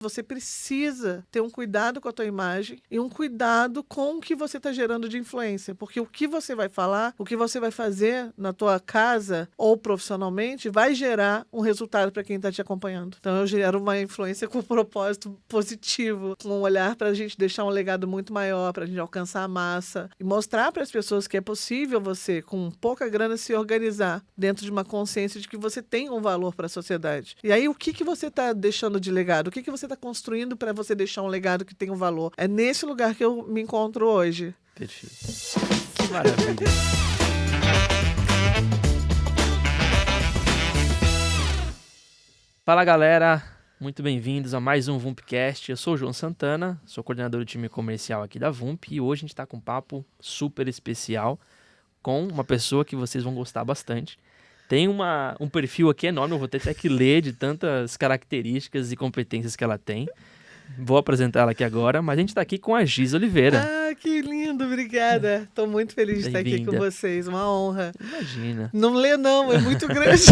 Você precisa ter um cuidado com a tua imagem e um cuidado com o que você está gerando de influência, porque o que você vai falar, o que você vai fazer na tua casa ou profissionalmente vai gerar um resultado para quem está te acompanhando. Então eu gero uma influência com um propósito positivo, com um olhar para a gente deixar um legado muito maior, para a gente alcançar a massa e mostrar para as pessoas que é possível você, com pouca grana, se organizar dentro de uma consciência de que você tem um valor para a sociedade. E aí o que você está deixando de legado? O que você está construindo para você deixar um legado que tem um valor? É nesse lugar que eu me encontro hoje. Perfeito. Que maravilha. Fala, galera. Muito bem-vindos a mais um VumpCast. Eu sou o João Santana, sou coordenador do time comercial aqui da Vump e hoje a gente está com um papo super especial com uma pessoa que vocês vão gostar bastante. Tem um perfil aqui enorme, eu vou ter até que ler de tantas características e competências que ela tem. Vou apresentar ela aqui agora, mas a gente está aqui com a Giz Oliveira. Ah, que lindo, obrigada. Estou muito feliz de estar aqui com vocês, uma honra. Imagina. Não lê não, é muito grande.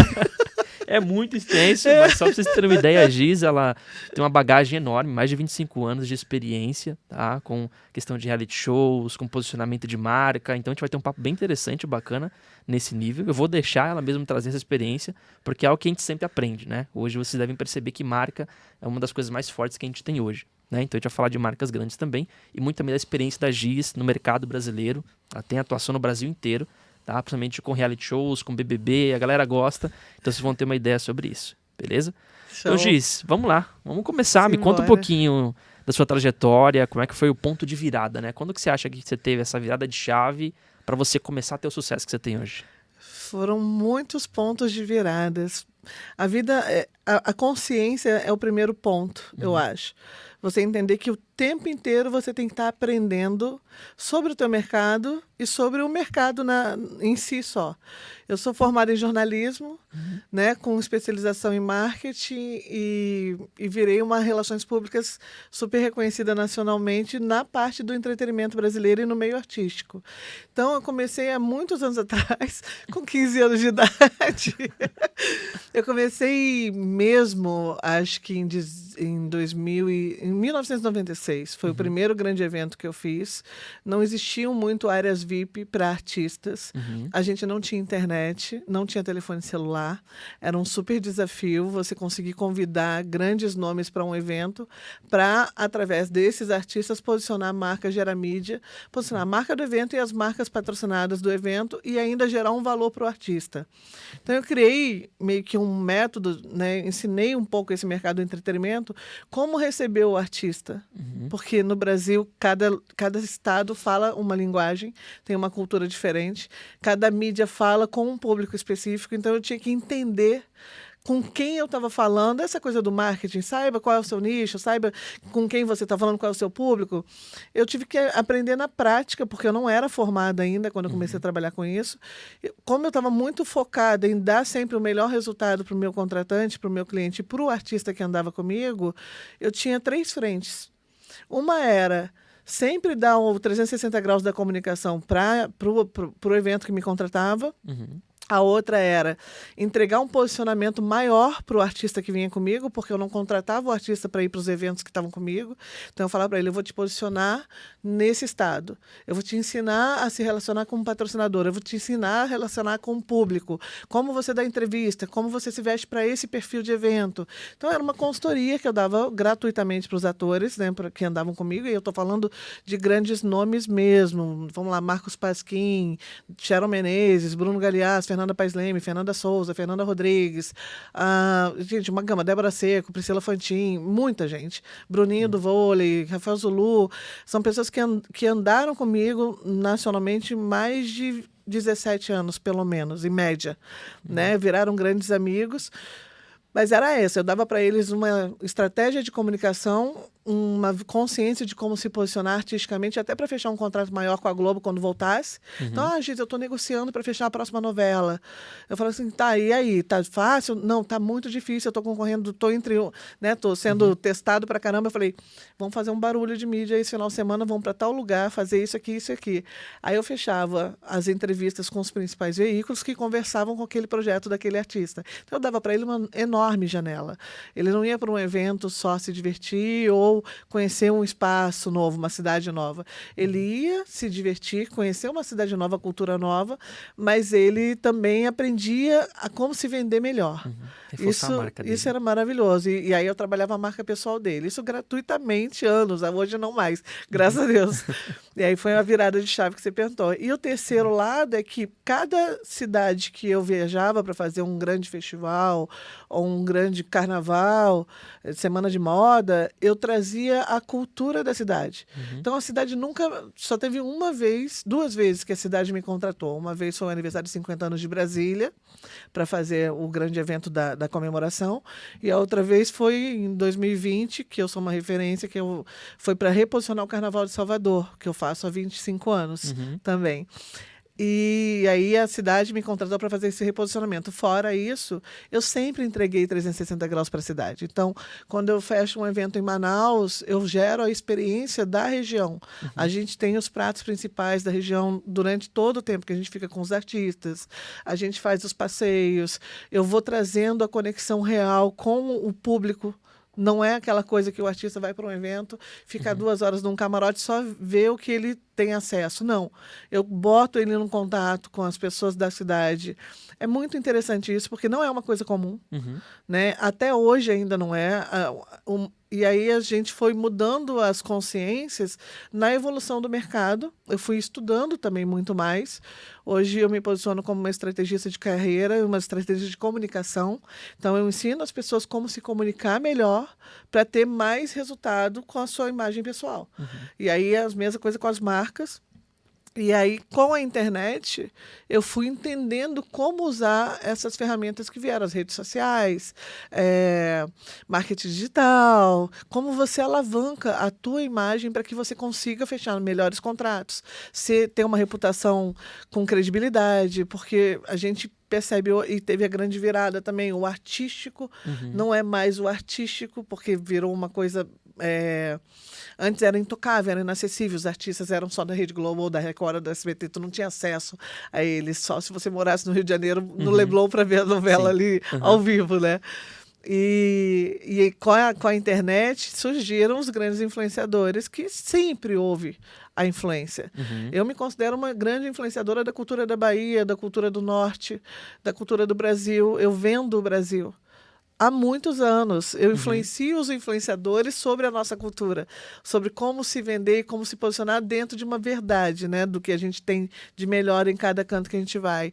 É muito extenso, mas só para vocês terem uma ideia, a Giz, ela tem uma bagagem enorme, mais de 25 anos de experiência, tá? Com questão de reality shows, com posicionamento de marca, então a gente vai ter um papo bem interessante, bacana nesse nível. Eu vou deixar ela mesmo trazer essa experiência, porque é algo que a gente sempre aprende, né? Hoje vocês devem perceber que marca é uma das coisas mais fortes que a gente tem hoje, né? Então a gente vai falar de marcas grandes também, e muito também da experiência da Giz no mercado brasileiro. Ela tem atuação no Brasil inteiro, tá? Principalmente com reality shows, com BBB, a galera gosta, então vocês vão ter uma ideia sobre isso, beleza? Show. Então, Giz, vamos lá, vamos começar. Me conta um Simbora. pouquinho da sua trajetória, como é que foi o ponto de virada, né? Quando que você acha que você teve essa virada de chave para você começar a ter o sucesso que você tem hoje? Foram muitos pontos de viradas. A vida, a consciência é o primeiro ponto, eu acho. Você entender que o tempo inteiro você tem que estar aprendendo sobre o teu mercado e sobre o mercado em si só. Eu sou formada em jornalismo, né, com especialização em marketing e virei uma relações públicas super reconhecida nacionalmente na parte do entretenimento brasileiro e no meio artístico. Então, eu comecei há muitos anos atrás, com 15 anos de idade. Eu comecei mesmo, acho que em 1996. Foi o primeiro grande evento que eu fiz. Não existiam muito áreas VIP para artistas. A gente não tinha internet, não tinha telefone celular. Era um super desafio você conseguir convidar grandes nomes para um evento para, através desses artistas, posicionar a marca, gerar mídia, posicionar a marca do evento e as marcas patrocinadas do evento e ainda gerar um valor para o artista. Então, eu criei meio que um método, né? Ensinei um pouco esse mercado do entretenimento, como receber o artista. Porque no Brasil, cada estado fala uma linguagem, tem uma cultura diferente, cada mídia fala com um público específico, então eu tinha que entender com quem eu estava falando, essa coisa do marketing, saiba qual é o seu nicho, saiba com quem você está falando, qual é o seu público. Eu tive que aprender na prática, porque eu não era formada ainda quando eu comecei a trabalhar com isso. Como eu estava muito focada em dar sempre o melhor resultado para o meu contratante, para o meu cliente e para o artista que andava comigo, eu tinha 3 frentes. Uma era sempre dar o 360 graus da comunicação para o evento que me contratava. A outra era entregar um posicionamento maior para o artista que vinha comigo, porque eu não contratava o artista para ir para os eventos que estavam comigo. Então, eu falava para ele, eu vou te posicionar nesse estado. Eu vou te ensinar a se relacionar com um patrocinador. Eu vou te ensinar a relacionar com o público. Como você dá entrevista, como você se veste para esse perfil de evento. Então, era uma consultoria que eu dava gratuitamente para os atores, né, que andavam comigo. E eu estou falando de grandes nomes mesmo. Vamos lá, Marcos Pasquim, Sharon Menezes, Bruno Galeazzi, Fernanda Paes Leme, Fernanda Souza, Fernanda Rodrigues, gente, uma gama, Débora Seco, Priscila Fantin, muita gente. Bruninho do vôlei, Rafael Zulu, são pessoas que andaram comigo nacionalmente mais de 17 anos, pelo menos, em média, né? Viraram grandes amigos. Mas era essa, eu dava para eles uma estratégia de comunicação, uma consciência de como se posicionar artisticamente, até para fechar um contrato maior com a Globo quando voltasse. Então, Giz, eu estou negociando para fechar a próxima novela. Eu falo assim, tá, e aí? Tá fácil? Não, tá muito difícil, eu estou concorrendo, tô sendo testado pra caramba. Eu falei, vamos fazer um barulho de mídia esse final de semana, vamos para tal lugar, fazer isso aqui, isso aqui. Aí eu fechava as entrevistas com os principais veículos que conversavam com aquele projeto daquele artista. Então, eu dava para ele uma enorme janela. Ele não ia para um evento só se divertir ou conhecer um espaço novo, uma cidade nova. Ele ia se divertir, conhecer uma cidade nova, cultura nova, mas ele também aprendia a como se vender melhor. Reforçar a marca dele. Isso era maravilhoso. E aí eu trabalhava a marca pessoal dele. Isso gratuitamente, anos. Hoje não mais, graças a Deus. E aí foi uma virada de chave que você perguntou. E o terceiro lado é que cada cidade que eu viajava para fazer um grande festival ou um grande carnaval, semana de moda, eu trazia a cultura da cidade. Então a cidade nunca... Só teve duas vezes que a cidade me contratou. Uma vez foi o aniversário de 50 anos de Brasília, para fazer o grande evento da comemoração. E a outra vez foi em 2020, que eu sou uma referência, foi para reposicionar o Carnaval de Salvador, que eu faço há 25 anos também. E aí a cidade me contratou para fazer esse reposicionamento. Fora isso, eu sempre entreguei 360 graus para a cidade. Então, quando eu fecho um evento em Manaus, eu gero a experiência da região. A gente tem os pratos principais da região durante todo o tempo que a gente fica com os artistas. A gente faz os passeios. Eu vou trazendo a conexão real com o público. Não é aquela coisa que o artista vai para um evento, fica 2 horas num camarote, só vê o que ele tem acesso. Não. Eu boto ele em contato com as pessoas da cidade. É muito interessante isso, porque não é uma coisa comum. Né? Até hoje ainda não é. E aí a gente foi mudando as consciências na evolução do mercado. Eu fui estudando também muito mais. Hoje eu me posiciono como uma estrategista de carreira, uma estrategista de comunicação. Então eu ensino as pessoas como se comunicar melhor para ter mais resultado com a sua imagem pessoal. E aí a mesma coisa com as marcas. E aí, com a internet, eu fui entendendo como usar essas ferramentas que vieram, as redes sociais, marketing digital, como você alavanca a tua imagem para que você consiga fechar melhores contratos, ter uma reputação com credibilidade, porque a gente percebe, e teve a grande virada também, o artístico não é mais o artístico, porque virou uma coisa... Antes era intocável, era inacessível. Os artistas eram só da Rede Globo ou da Record ou da SBT. Tu não tinha acesso a eles. Só se você morasse no Rio de Janeiro, no Leblon, para ver a novela ali ao vivo, né? E com a internet surgiram os grandes influenciadores, que sempre houve a influência. Eu me considero uma grande influenciadora da cultura da Bahia, da cultura do Norte, da cultura do Brasil. Eu vendo o Brasil. Há muitos anos, eu influencio os influenciadores sobre a nossa cultura, sobre como se vender e como se posicionar dentro de uma verdade, né, do que a gente tem de melhor em cada canto que a gente vai.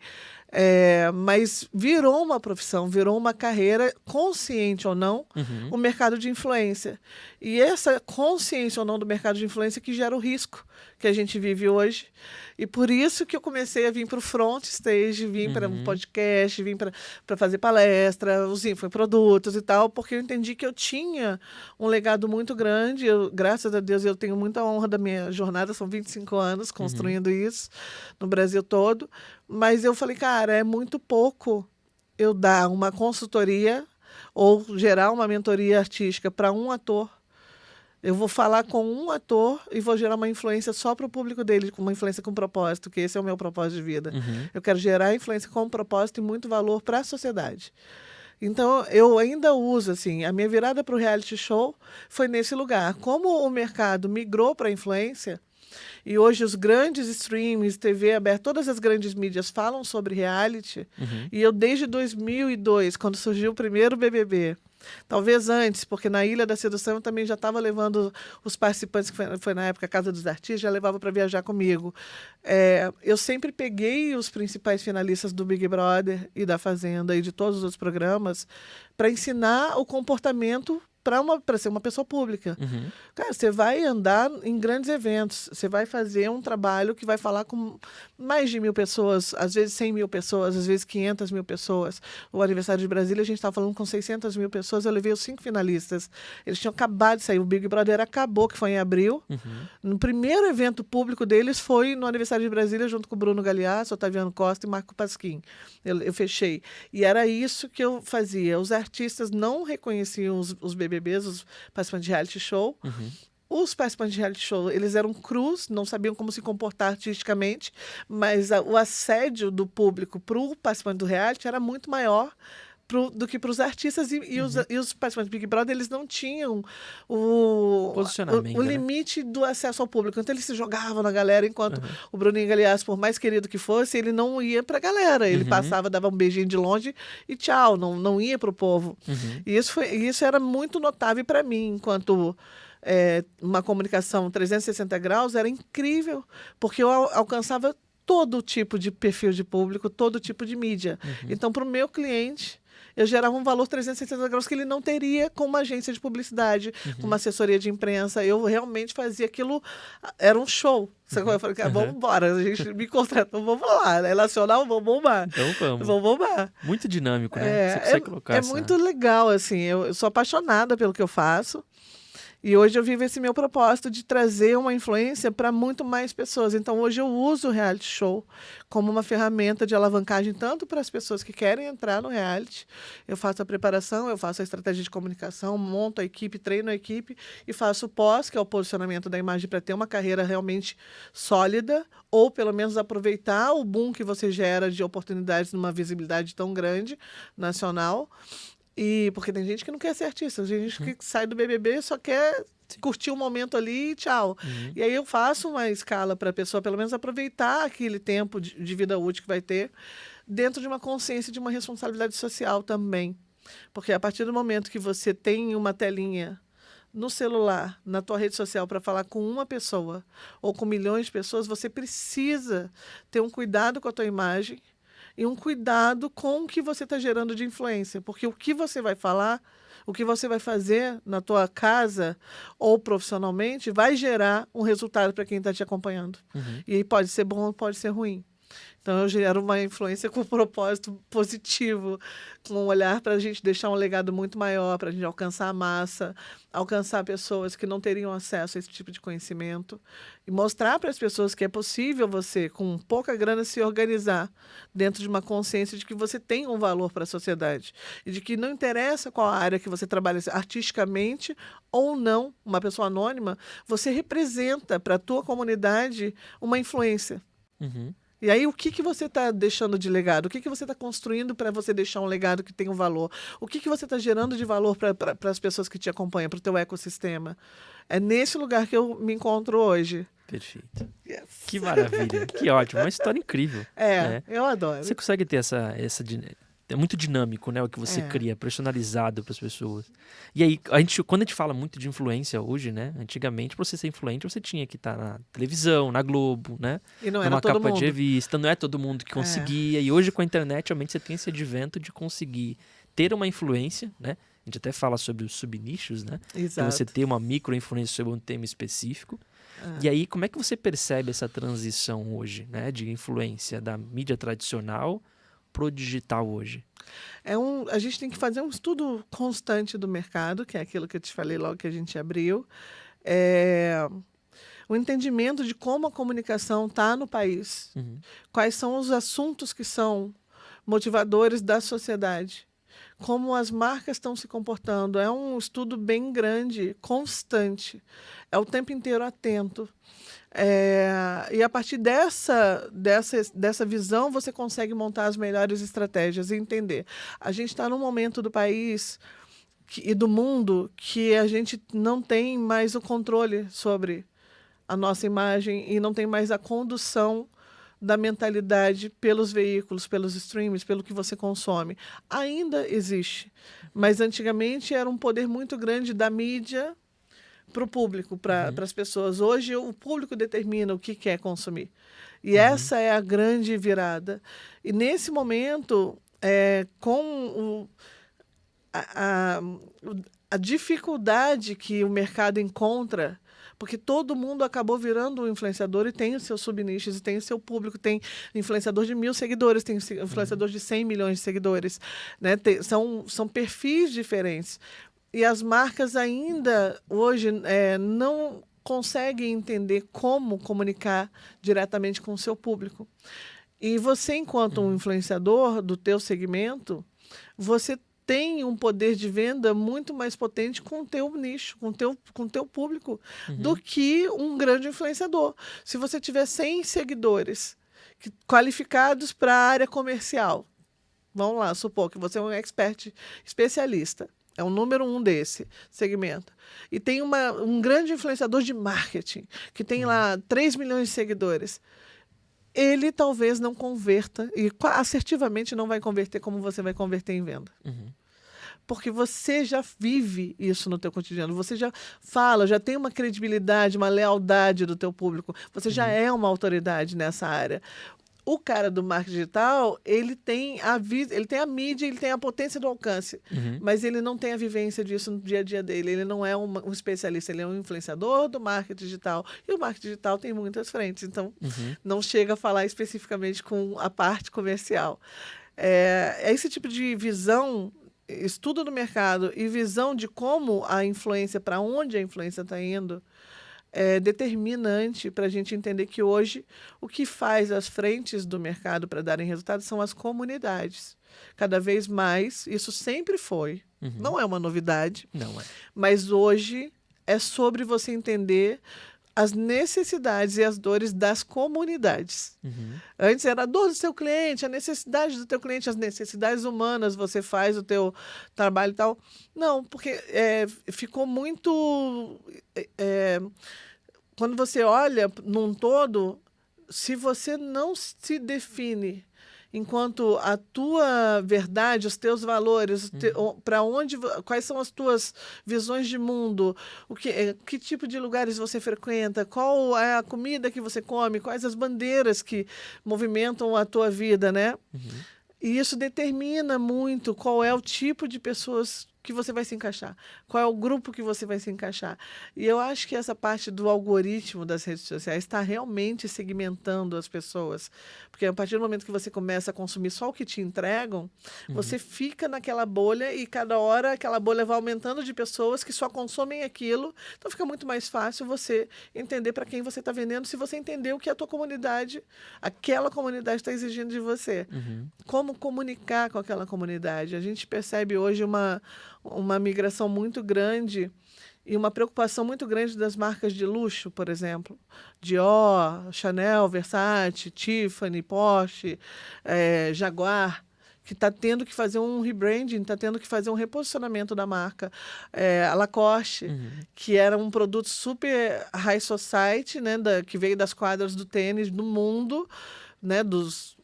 Mas virou uma profissão, virou uma carreira, consciente ou não, o mercado de influência. E essa consciência ou não do mercado de influência que gera o risco que a gente vive hoje. E por isso que eu comecei a vir para o front stage, vim para um podcast, vim para fazer palestra, os infoprodutos e tal, porque eu entendi que eu tinha um legado muito grande. Graças a Deus, eu tenho muita honra da minha jornada, são 25 anos construindo isso no Brasil todo. Mas eu falei, cara, é muito pouco eu dar uma consultoria ou gerar uma mentoria artística para um ator. Eu vou falar com um ator e vou gerar uma influência só para o público dele, uma influência com propósito, que esse é o meu propósito de vida. Eu quero gerar influência com propósito e muito valor para a sociedade. Então, eu ainda uso, assim, a minha virada para o reality show foi nesse lugar. Como o mercado migrou para a influência, e hoje os grandes streams, TV aberta, todas as grandes mídias falam sobre reality, e eu desde 2002, quando surgiu o primeiro BBB, talvez antes, porque na Ilha da Sedução eu também já estava levando os participantes, que foi na época a Casa dos Artistas, já levava para viajar comigo. Eu sempre peguei os principais finalistas do Big Brother e da Fazenda e de todos os outros programas para ensinar o comportamento para ser uma pessoa pública. Uhum. Cara, você vai andar em grandes eventos, você vai fazer um trabalho que vai falar com mais de 1.000 pessoas, às vezes 100.000 pessoas, às vezes 500.000 pessoas. O aniversário de Brasília, a gente estava falando com 600.000 pessoas, eu levei os 5 finalistas. Eles tinham acabado de sair, o Big Brother acabou, que foi em abril. Uhum. No primeiro evento público deles foi no aniversário de Brasília, junto com o Bruno Galeasso, Otaviano Costa e Marco Pasquim. Eu fechei. E era isso que eu fazia. Os artistas não reconheciam os BBBs, os participantes de reality show. Uhum. Os participantes de reality show, eles eram crus, não sabiam como se comportar artisticamente, mas o assédio do público para o participante do reality era muito maior do que para os artistas e os participantes do Big Brother, eles não tinham Posicionamento, o né? limite do acesso ao público. Então, eles se jogavam na galera, enquanto Uhum. o Bruninho Galeasso, por mais querido que fosse, ele não ia para a galera. Ele Uhum. passava, dava um beijinho de longe e tchau, não ia para o povo. Uhum. E isso era muito notável para mim, enquanto uma comunicação 360 graus, era incrível, porque eu alcançava todo tipo de perfil de público, todo tipo de mídia. Uhum. Então, para o meu cliente, eu gerava um valor 360 graus que ele não teria com uma agência de publicidade, com uma assessoria de imprensa. Eu realmente fazia aquilo, era um show. Eu falei, vamos embora, a gente me contratou, vamos lá, é nacional, vamos bombar. Então vamos. Vamos bombar. Muito dinâmico, né? Você consegue colocar essa... muito legal, assim, eu sou apaixonada pelo que eu faço. E hoje eu vivo esse meu propósito de trazer uma influência para muito mais pessoas. Então, hoje eu uso o reality show como uma ferramenta de alavancagem, tanto para as pessoas que querem entrar no reality. Eu faço a preparação, eu faço a estratégia de comunicação, monto a equipe, treino a equipe e faço o pós, que é o posicionamento da imagem para ter uma carreira realmente sólida, ou pelo menos aproveitar o boom que você gera de oportunidades numa visibilidade tão grande, nacional. E porque tem gente que não quer ser artista, tem gente que sai do BBB e só quer curtir o momento ali e tchau. E aí eu faço uma escala para a pessoa pelo menos aproveitar aquele tempo de vida útil que vai ter dentro de uma consciência de uma responsabilidade social também. Porque a partir do momento que você tem uma telinha no celular, na tua rede social, para falar com uma pessoa ou com milhões de pessoas, você precisa ter um cuidado com a tua imagem e um cuidado com o que você está gerando de influência. Porque o que você vai falar, o que você vai fazer na tua casa ou profissionalmente, vai gerar um resultado para quem está te acompanhando. E aí pode ser bom ou pode ser ruim. Então, eu gero uma influência com um propósito positivo, com um olhar para a gente deixar um legado muito maior, para a gente alcançar a massa, alcançar pessoas que não teriam acesso a esse tipo de conhecimento e mostrar para as pessoas que é possível você, com pouca grana, se organizar dentro de uma consciência de que você tem um valor para a sociedade e de que não interessa qual área que você trabalha, artisticamente ou não, uma pessoa anônima, você representa para a tua comunidade uma influência. Uhum. E aí, o que você está deixando de legado? O que você está construindo para você deixar um legado que tenha um valor? O que você está gerando de valor para as pessoas que te acompanham, para o teu ecossistema? É nesse lugar que eu me encontro hoje. Perfeito. Yes. Que maravilha. Que ótimo. Uma história incrível. Eu adoro. Você consegue ter é muito dinâmico, né? O que você cria, personalizado para as pessoas. E aí, quando a gente fala muito de influência hoje, né? Antigamente, para você ser influente, você tinha que estar na televisão, na Globo, né? E não era numa todo capa mundo. de revista. Não é todo mundo que conseguia. E hoje, com a internet, realmente você tem esse advento de conseguir ter uma influência, né? A gente até fala sobre os subnichos, né? Exato. Então, você ter uma micro-influência sobre um tema específico. E aí, como é que você percebe essa transição hoje, né? De influência da mídia tradicional pro digital hoje? A gente tem que fazer um estudo constante do mercado, que é aquilo que eu te falei logo que a gente abriu. O entendimento de como a comunicação está no país. Quais são os assuntos que são motivadores da sociedade. Como as marcas estão se comportando. É um estudo bem grande, constante. É o tempo inteiro atento. E a partir dessa visão, você consegue montar as melhores estratégias e entender. A gente está num momento do país e do mundo que a gente não tem mais o controle sobre a nossa imagem e não tem mais a condução da mentalidade pelos veículos, pelos streams, pelo que você consome. Ainda existe, mas antigamente era um poder muito grande da mídia para o público, para as pessoas. Hoje o público determina o que quer consumir. E essa é a grande virada. E nesse momento, com a dificuldade que o mercado encontra, porque todo mundo acabou virando um influenciador e tem os seus subnichos, e tem o seu público, tem influenciador de 1.000 seguidores, tem influenciador de 100 milhões de seguidores, né? São perfis diferentes. E as marcas ainda, hoje, não conseguem entender como comunicar diretamente com o seu público. E você, enquanto um influenciador do teu segmento, você tem um poder de venda muito mais potente com o teu nicho, com o teu público, do que um grande influenciador. Se você tiver 100 seguidores qualificados para a área comercial, vamos lá, supor que você é um expert, especialista, é o número 1 desse segmento, e tem um grande influenciador de marketing, que tem lá 3 milhões de seguidores, ele talvez não converta, e assertivamente não vai converter como você vai converter em venda. Porque você já vive isso no teu cotidiano, você já fala, já tem uma credibilidade, uma lealdade do teu público, você já é uma autoridade nessa área. O cara do marketing digital, ele tem a mídia, ele tem a potência do alcance, mas ele não tem a vivência disso no dia a dia dele. Ele não é um especialista, ele é um influenciador do marketing digital. E o marketing digital tem muitas frentes, então não chega a falar especificamente com a parte comercial. É esse tipo de visão, estudo do mercado e visão de como a influência, para onde a influência está indo, é determinante para a gente entender que hoje o que faz as frentes do mercado para darem resultados são as comunidades. Cada vez mais, isso sempre foi, não é uma novidade, Não é. mas hoje é sobre você entender as necessidades e as dores das comunidades. Antes era a dor do seu cliente, a necessidade do teu cliente, as necessidades humanas, você faz o teu trabalho e tal. Não, porque ficou muito... quando você olha num todo, se você não se define enquanto a tua verdade, os teus valores, para onde, quais são as tuas visões de mundo, que tipo de lugares você frequenta, qual é a comida que você come, quais as bandeiras que movimentam a tua vida, né? E isso determina muito qual é o tipo de pessoas que você vai se encaixar, qual é o grupo que você vai se encaixar. E eu acho que essa parte do algoritmo das redes sociais está realmente segmentando as pessoas, porque a partir do momento que você começa a consumir só o que te entregam, você fica naquela bolha e cada hora aquela bolha vai aumentando de pessoas que só consomem aquilo, então fica muito mais fácil você entender para quem você está vendendo, se você entender o que a tua comunidade, aquela comunidade está exigindo de você. Como comunicar com aquela comunidade. A gente percebe hoje uma migração muito grande e uma preocupação muito grande das marcas de luxo, por exemplo. Dior, Chanel, Versace, Tiffany, Porsche, Jaguar, que está tendo que fazer um rebranding, está tendo que fazer um reposicionamento da marca. A Lacoste, que era um produto super high society, né, que veio das quadras do tênis do mundo, né, dos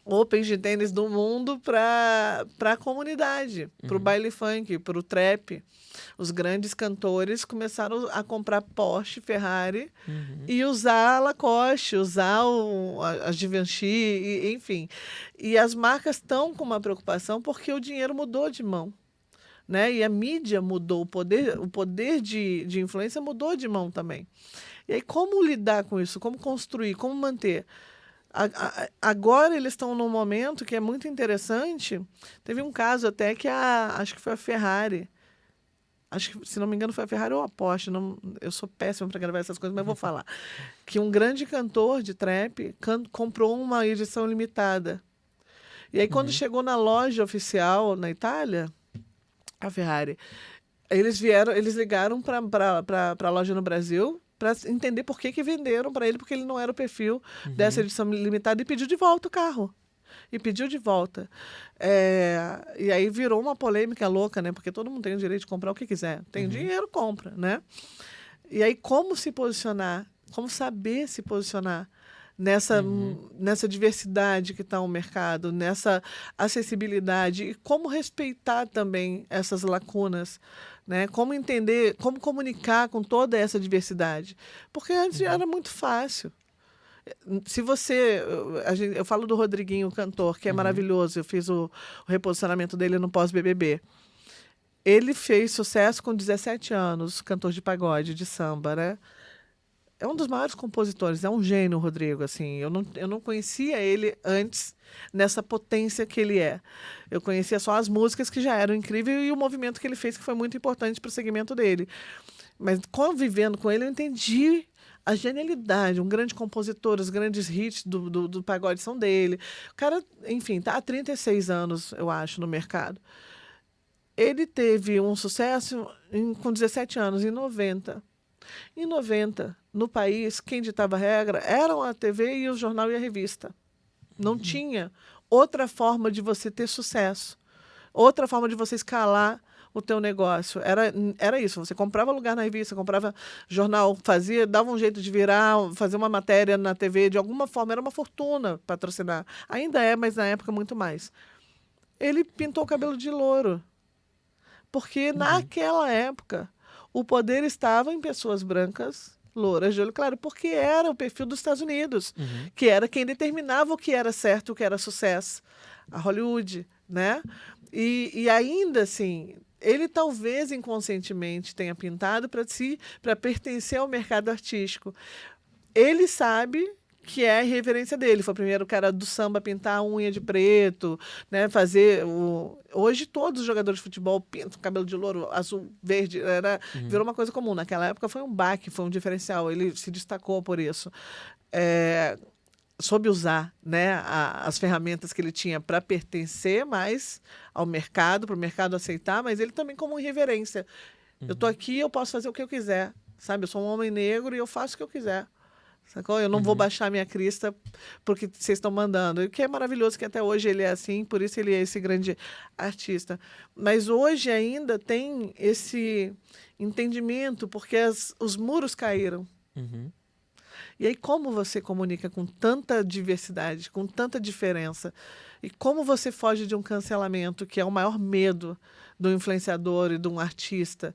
Opens de tênis do mundo para a comunidade, para o baile funk, para o trap. Os grandes cantores começaram a comprar Porsche, Ferrari e usar a Lacoste, usar a Givenchy, enfim. E as marcas estão com uma preocupação porque o dinheiro mudou de mão, né? E a mídia mudou, o poder de influência mudou de mão também. E aí, como lidar com isso? Como construir? Como manter? Agora eles estão num momento que é muito interessante. Teve um caso até que acho que foi a Ferrari. Acho que, se não me engano, foi a Ferrari ou a Porsche. Não, eu sou péssima para gravar essas coisas, mas vou falar. Que um grande cantor de trap comprou uma edição limitada. E aí, quando chegou na loja oficial na Itália, a Ferrari, eles ligaram para a loja no Brasil para entender por que venderam para ele, porque ele não era o perfil dessa edição limitada, e pediu de volta o carro. E pediu de volta. E aí virou uma polêmica louca, né? Porque todo mundo tem o direito de comprar o que quiser. Tem dinheiro, compra, né? E aí, como se posicionar? Como saber se posicionar nessa diversidade que está o mercado, nessa acessibilidade, e como respeitar também essas lacunas, né? Como entender, como comunicar com toda essa diversidade. Porque antes era muito fácil. Se você... eu falo do Rodriguinho, o cantor, que é maravilhoso. Eu fiz o reposicionamento dele no pós-BBB. Ele fez sucesso com 17 anos, cantor de pagode, de samba, né? É um dos maiores compositores, é um gênio, Rodrigo, assim. Eu não conhecia ele antes nessa potência que ele é. Eu conhecia só as músicas que já eram incríveis e o movimento que ele fez, que foi muito importante para o segmento dele. Mas convivendo com ele, eu entendi a genialidade, um grande compositor, os grandes hits do pagode são dele. O cara, enfim, tá há 36 anos, eu acho, no mercado. Ele teve um sucesso com 17 anos, em 90. Em 90, no país, quem ditava a regra eram a TV e o jornal e a revista. Não tinha outra forma de você ter sucesso, outra forma de você escalar o teu negócio. Era isso, você comprava lugar na revista, comprava jornal, dava um jeito de virar, fazer uma matéria na TV, de alguma forma, era uma fortuna patrocinar. Ainda é, mas na época muito mais. Ele pintou o cabelo de louro, porque naquela época o poder estava em pessoas brancas, louras, de olho claro, porque era o perfil dos Estados Unidos, que era quem determinava o que era certo, o que era sucesso. A Hollywood, né? E ainda assim, ele talvez inconscientemente tenha pintado para pertencer ao mercado artístico. Ele sabe que é a irreverência dele. Foi o primeiro cara do samba a pintar a unha de preto, né? Hoje todos os jogadores de futebol pintam cabelo de louro, azul, verde, virou uma coisa comum. Naquela época foi um baque, foi um diferencial. Ele se destacou por isso. Soube usar, né, as ferramentas que ele tinha para pertencer mais ao mercado, para o mercado aceitar, mas ele também como irreverência. Eu estou aqui, eu posso fazer o que eu quiser, sabe? Eu sou um homem negro e eu faço o que eu quiser. Sacou? Eu não vou baixar minha crista porque vocês estão mandando. E o que é maravilhoso que até hoje ele é assim, por isso ele é esse grande artista. Mas hoje ainda tem esse entendimento, porque os muros caíram. E aí como você comunica com tanta diversidade, com tanta diferença? E como você foge de um cancelamento, que é o maior medo do influenciador e de um artista,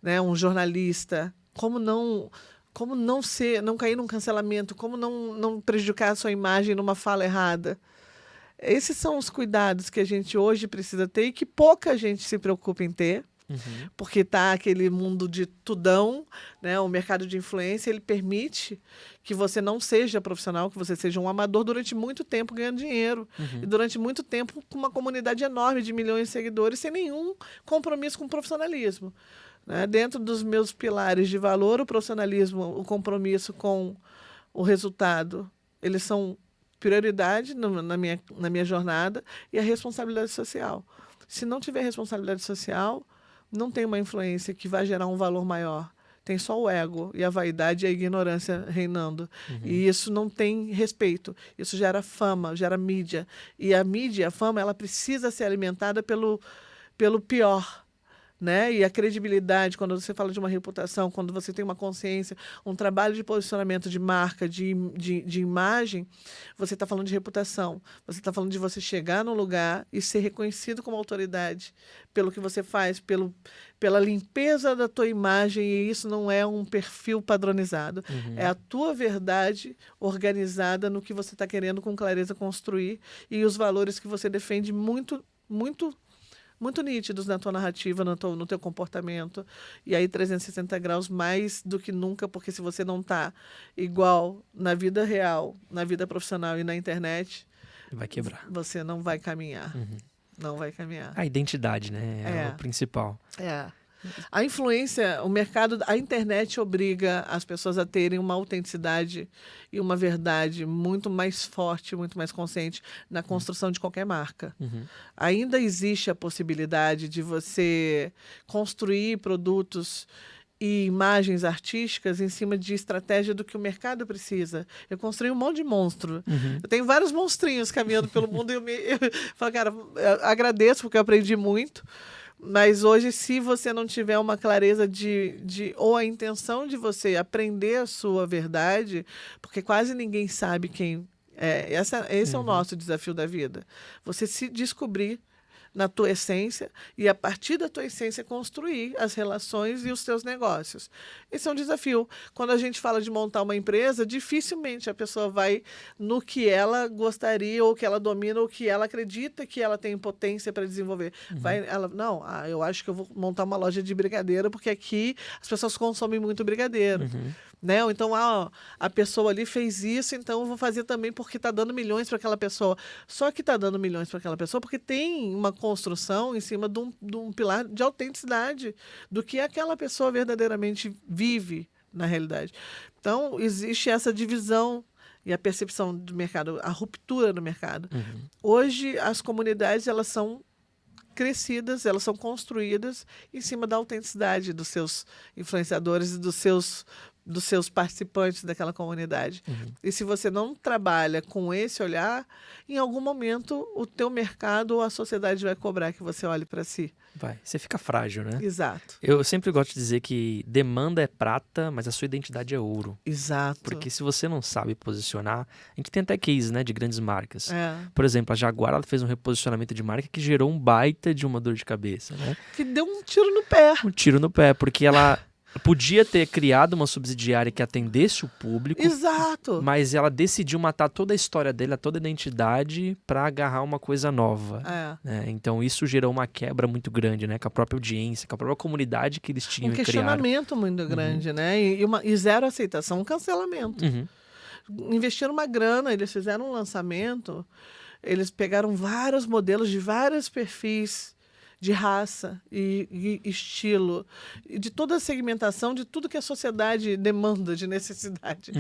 né, um jornalista? Como não cair num cancelamento, como não prejudicar a sua imagem numa fala errada. Esses são os cuidados que a gente hoje precisa ter e que pouca gente se preocupa em ter, porque está aquele mundo de tudão, né? O mercado de influência, ele permite que você não seja profissional, que você seja um amador durante muito tempo ganhando dinheiro. E durante muito tempo com uma comunidade enorme de milhões de seguidores sem nenhum compromisso com o profissionalismo. Né? Dentro dos meus pilares de valor, o profissionalismo, o compromisso com o resultado, eles são prioridade na minha jornada, e a responsabilidade social. Se não tiver responsabilidade social, não tem uma influência que vai gerar um valor maior. Tem só o ego e a vaidade e a ignorância reinando. E isso não tem respeito. Isso gera fama, gera mídia. E a mídia, a fama, ela precisa ser alimentada pelo pior. Né? E a credibilidade, quando você fala de uma reputação, quando você tem uma consciência, um trabalho de posicionamento de marca, de imagem, você está falando de reputação. Você está falando de você chegar num lugar e ser reconhecido como autoridade pelo que você faz, pela limpeza da tua imagem, e isso não é um perfil padronizado. É a tua verdade organizada no que você está querendo com clareza construir, e os valores que você defende muito, muito nítidos na tua narrativa, no teu comportamento. E aí 360 graus mais do que nunca, porque se você não está igual na vida real, na vida profissional e na internet, vai quebrar. Você não vai caminhar. Não vai caminhar. A identidade, né? É o principal. A influência, o mercado, a internet obriga as pessoas a terem uma autenticidade e uma verdade muito mais forte, muito mais consciente na construção de qualquer marca. Ainda existe a possibilidade de você construir produtos e imagens artísticas em cima de estratégia do que o mercado precisa. Eu construí um monte de monstro. Eu tenho vários monstrinhos caminhando pelo mundo e eu falo, cara, eu agradeço porque eu aprendi muito. Mas hoje, se você não tiver uma clareza ou a intenção de você aprender a sua verdade, porque quase ninguém sabe quem é. Esse é o nosso desafio da vida. Você se descobrir, na tua essência e, a partir da tua essência, construir as relações e os teus negócios. Esse é um desafio. Quando a gente fala de montar uma empresa, dificilmente a pessoa vai no que ela gostaria, ou que ela domina, ou que ela acredita que ela tem potência para desenvolver. Eu acho que eu vou montar uma loja de brigadeiro, porque aqui as pessoas consomem muito brigadeiro. Né? Ou então, a pessoa ali fez isso, então eu vou fazer também porque está dando milhões para aquela pessoa. Só que está dando milhões para aquela pessoa porque tem uma construção em cima de um pilar de autenticidade do que aquela pessoa verdadeiramente vive na realidade. Então, existe essa divisão e a percepção do mercado, a ruptura no mercado. Hoje, as comunidades, elas são crescidas, elas são construídas em cima da autenticidade dos seus influenciadores e dos seus participantes daquela comunidade. E se você não trabalha com esse olhar, em algum momento o teu mercado ou a sociedade vai cobrar que você olhe para si. Vai, você fica frágil, né? Exato. Eu sempre gosto de dizer que demanda é prata, mas a sua identidade é ouro. Exato. Porque se você não sabe posicionar, a gente tem até cases, né, de grandes marcas. É. Por exemplo, a Jaguar, ela fez um reposicionamento de marca que gerou um baita de uma dor de cabeça, né? Que deu um tiro no pé. Um tiro no pé, porque ela podia ter criado uma subsidiária que atendesse o público. Exato. Mas ela decidiu matar toda a história dele, toda a identidade, para agarrar uma coisa nova. Né? Então isso gerou uma quebra muito grande, né? Com a própria audiência, com a própria comunidade que eles tinham e criaram. Um questionamento muito grande, né? E zero aceitação, um cancelamento. Investiram uma grana, eles fizeram um lançamento, eles pegaram vários modelos de vários perfis de raça e estilo, e de toda a segmentação, de tudo que a sociedade demanda de necessidade.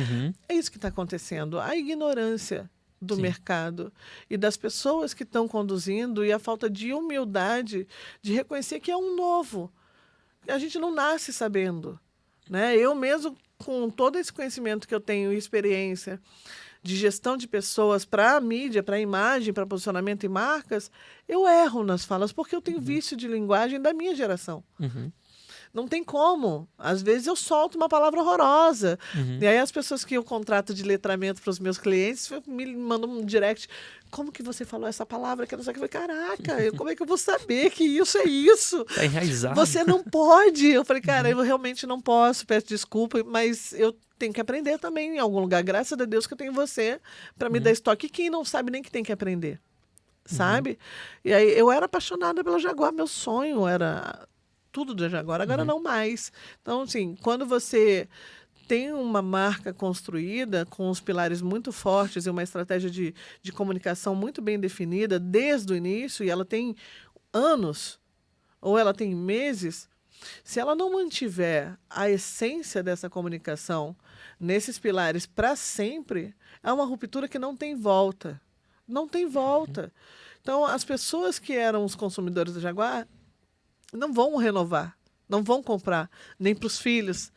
É isso que está acontecendo. A ignorância do mercado e das pessoas que estão conduzindo, e a falta de humildade de reconhecer que é um novo. A gente não nasce sabendo. Né? Eu mesmo, com todo esse conhecimento que eu tenho e experiência de gestão de pessoas para a mídia, para a imagem, para posicionamento e marcas, eu erro nas falas, porque eu tenho vício de linguagem da minha geração. Não tem como. Às vezes eu solto uma palavra horrorosa. E aí as pessoas que eu contrato de letramento para os meus clientes me mandam um direct. Como que você falou essa palavra? Que eu não sei o que. Eu falei, caraca, como é que eu vou saber que isso é isso? Tá enraizado. Você não pode. Eu falei, cara, eu realmente não posso, peço desculpa, mas eu tenho que aprender também em algum lugar. Graças a Deus que eu tenho você para me dar estoque. E quem não sabe nem que tem que aprender. Sabe? E aí eu era apaixonada pela Jaguar. Meu sonho era tudo da Jaguar, agora não mais. Então, assim, quando você tem uma marca construída com os pilares muito fortes e uma estratégia de comunicação muito bem definida desde o início, e ela tem anos ou ela tem meses, se ela não mantiver a essência dessa comunicação nesses pilares para sempre, é uma ruptura que não tem volta. Não tem volta. Então, as pessoas que eram os consumidores da Jaguar não vão renovar, não vão comprar, nem para os filhos.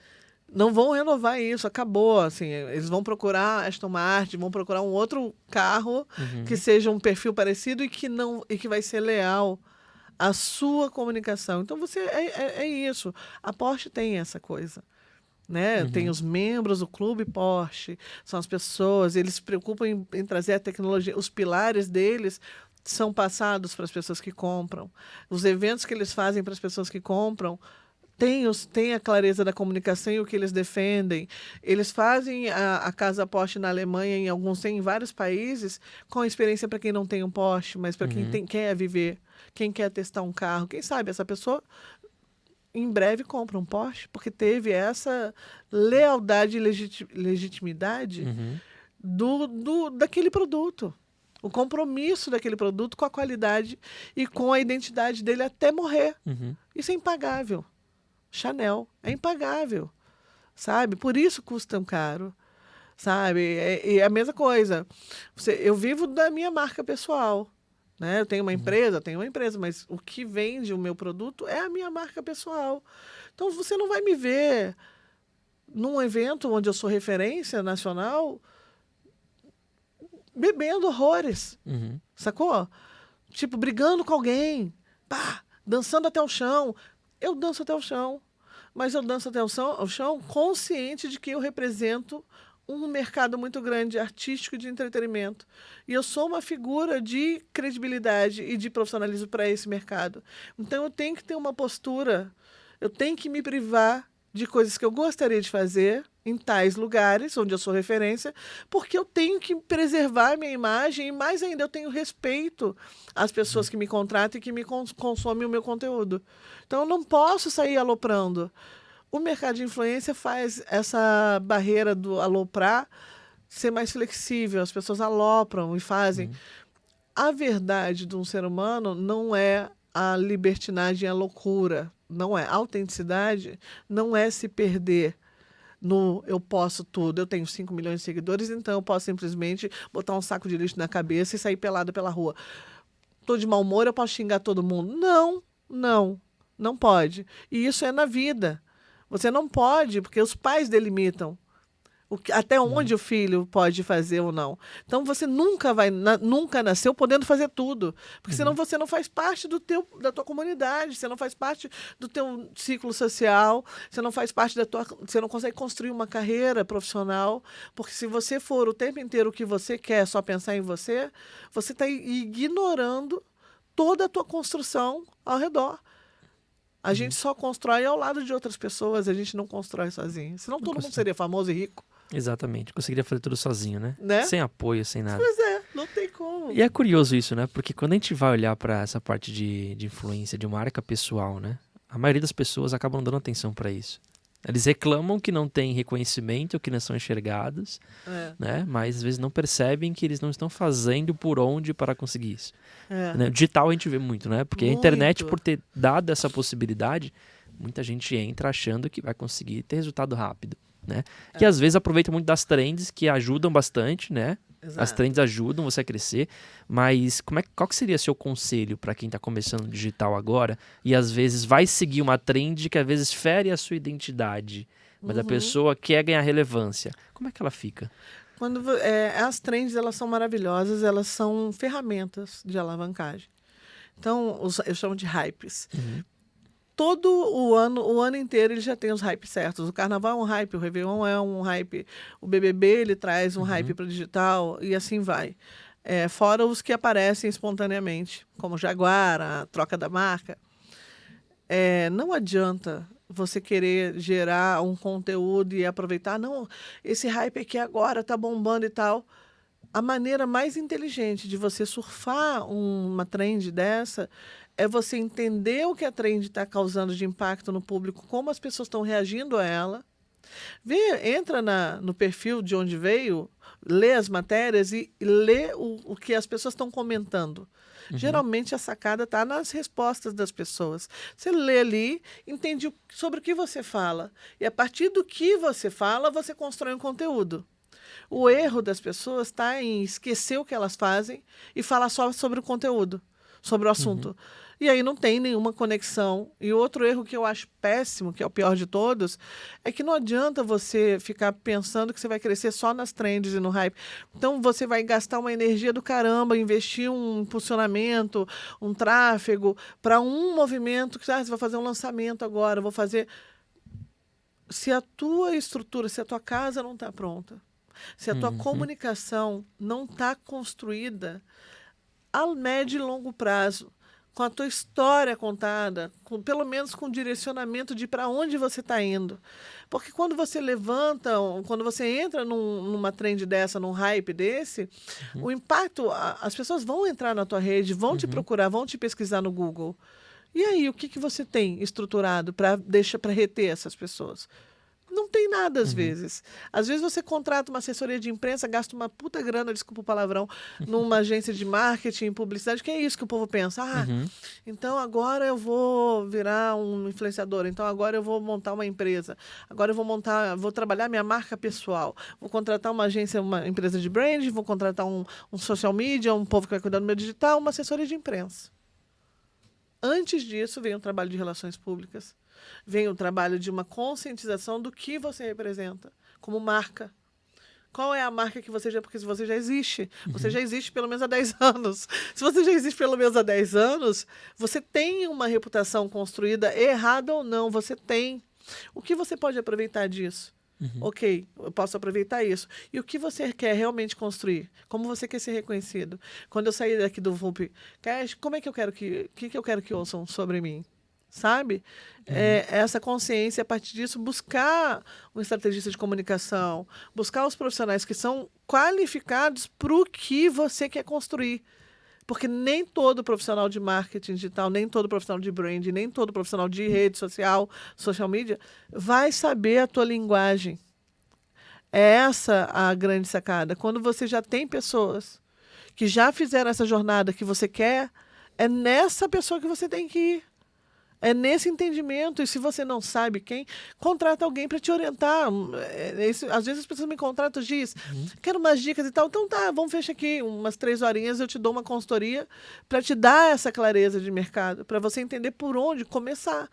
Não vão renovar isso, acabou. Assim, eles vão procurar Aston Martin, vão procurar um outro carro que seja um perfil parecido e que vai ser leal à sua comunicação. Então, é isso. A Porsche tem essa coisa. Né? Tem os membros do Clube Porsche, são as pessoas, eles se preocupam em trazer a tecnologia, os pilares deles são passados para as pessoas que compram. Os eventos que eles fazem para as pessoas que compram têm a clareza da comunicação e o que eles defendem. Eles fazem a Casa Porsche na Alemanha, em vários países, com experiência para quem não tem um Porsche, mas para quem quer viver, quem quer testar um carro. Quem sabe essa pessoa em breve compra um Porsche, porque teve essa lealdade e legitimidade daquele produto. O compromisso daquele produto com a qualidade e com a identidade dele até morrer. Isso é impagável. Chanel é impagável, sabe? Por isso custa tão caro, sabe? É a mesma coisa. Eu vivo da minha marca pessoal, né? Eu tenho uma empresa, mas o que vende o meu produto é a minha marca pessoal. Então, você não vai me ver num evento onde eu sou referência nacional bebendo horrores, sacou? Tipo, brigando com alguém, dançando até o chão. Eu danço até o chão, mas eu danço até o chão consciente de que eu represento um mercado muito grande, artístico e de entretenimento. E eu sou uma figura de credibilidade e de profissionalismo para esse mercado. Então, eu tenho que ter uma postura, eu tenho que me privar de coisas que eu gostaria de fazer em tais lugares, onde eu sou referência, porque eu tenho que preservar a minha imagem e, mais ainda, eu tenho respeito às pessoas que me contratam e que me consomem o meu conteúdo. Então, eu não posso sair aloprando. O mercado de influência faz essa barreira do aloprar ser mais flexível. As pessoas alopram e fazem. A verdade de um ser humano não é a libertinagem, a loucura. Não é. A autenticidade não é se perder no eu posso tudo. Eu tenho 5 milhões de seguidores, então eu posso simplesmente botar um saco de lixo na cabeça e sair pelada pela rua. Estou de mau humor, eu posso xingar todo mundo. Não pode. E isso é na vida. Você não pode, porque os pais delimitam até onde o filho pode fazer ou não. Então, você nunca nasceu podendo fazer tudo, porque senão você não faz parte da tua comunidade, você não faz parte do teu ciclo social, você não faz parte você não consegue construir uma carreira profissional, porque se você for o tempo inteiro o que você quer, só pensar em você, você está ignorando toda a tua construção ao redor. A gente só constrói ao lado de outras pessoas, a gente não constrói sozinho. Senão todo mundo seria famoso e rico. Exatamente. Conseguiria fazer tudo sozinho, né? Né? Sem apoio, sem nada. Pois é, não tem como. E é curioso isso, né? Porque quando a gente vai olhar para essa parte de influência, de marca pessoal, né? A maioria das pessoas acabam dando atenção para isso. Eles reclamam que não tem reconhecimento, que não são enxergados, né? Mas às vezes não percebem que eles não estão fazendo por onde para conseguir isso. Né? Digital a gente vê muito, né? Porque a internet, por ter dado essa possibilidade, muita gente entra achando que vai conseguir ter resultado rápido, né? Que às vezes aproveita muito das trends, que ajudam bastante, né? Exato. As trends ajudam você a crescer, mas qual que seria seu conselho para quem está começando no digital agora e às vezes vai seguir uma trend que às vezes fere a sua identidade, mas a pessoa quer ganhar relevância? Como é que ela fica? As trends, elas são maravilhosas, elas são ferramentas de alavancagem. Então, eu chamo de hypes. Todo o ano inteiro ele já tem os hypes certos. O carnaval é um hype, o Réveillon é um hype, o BBB ele traz um hype para o digital e assim vai. Fora os que aparecem espontaneamente, como o Jaguar, a troca da marca. Não adianta você querer gerar um conteúdo e aproveitar, não, esse hype aqui agora tá bombando e tal. A maneira mais inteligente de você surfar uma trend dessa é você entender o que a trend está causando de impacto no público, como as pessoas estão reagindo a ela. Entra no perfil de onde veio, lê as matérias e lê o que as pessoas estão comentando. Geralmente a sacada está nas respostas das pessoas. Você lê ali, entende sobre o que você fala. E a partir do que você fala, você constrói um conteúdo. O erro das pessoas está em esquecer o que elas fazem e falar só sobre o conteúdo, sobre o assunto. E aí não tem nenhuma conexão. E outro erro que eu acho péssimo, que é o pior de todos, é que não adianta você ficar pensando que você vai crescer só nas trends e no hype. Então você vai gastar uma energia do caramba, investir um impulsionamento, um tráfego para um movimento que você vai fazer um lançamento agora, vou fazer. Se a tua estrutura, se a tua casa não está pronta, se a tua comunicação não está construída a médio e longo prazo, com a tua história contada, pelo menos com direcionamento de para onde você está indo. Porque quando você quando você entra numa trend dessa, num hype desse, o impacto, as pessoas vão entrar na tua rede, vão te procurar, vão te pesquisar no Google. E aí, o que você tem estruturado para reter essas pessoas? Não tem nada, às vezes. Às vezes você contrata uma assessoria de imprensa, gasta uma puta grana, desculpa o palavrão, numa agência de marketing, publicidade, que é isso que o povo pensa. Então agora eu vou virar um influenciador, então agora eu vou montar uma empresa, agora eu vou trabalhar minha marca pessoal, vou contratar uma agência, uma empresa de branding, vou contratar um social media, um povo que vai cuidar do meu digital, uma assessoria de imprensa. Antes disso, vem um trabalho de relações públicas, vem o trabalho de uma conscientização do que você representa como marca. Qual é a marca que você já... Porque se você já existe, você já existe pelo menos há 10 anos. Se você já existe pelo menos há 10 anos, você tem uma reputação construída, errada ou não, você tem. O que você pode aproveitar disso? Ok, eu posso aproveitar isso. E o que você quer realmente construir? Como você quer ser reconhecido? Quando eu sair daqui do VUP Cash, como é que eu quero que eu quero que ouçam sobre mim? Sabe? Essa consciência, a partir disso, buscar um estrategista de comunicação, buscar os profissionais que são qualificados para o que você quer construir. Porque nem todo profissional de marketing digital, nem todo profissional de branding, nem todo profissional de rede social, social media, vai saber a tua linguagem. É essa a grande sacada. Quando você já tem pessoas que já fizeram essa jornada que você quer, é nessa pessoa que você tem que ir. É nesse entendimento. E se você não sabe quem, contrata alguém para te orientar. Às vezes as pessoas me contratam, diz, quero umas dicas e tal. Então tá, vamos fechar aqui umas 3 horinhas, eu te dou uma consultoria para te dar essa clareza de mercado, para você entender por onde começar.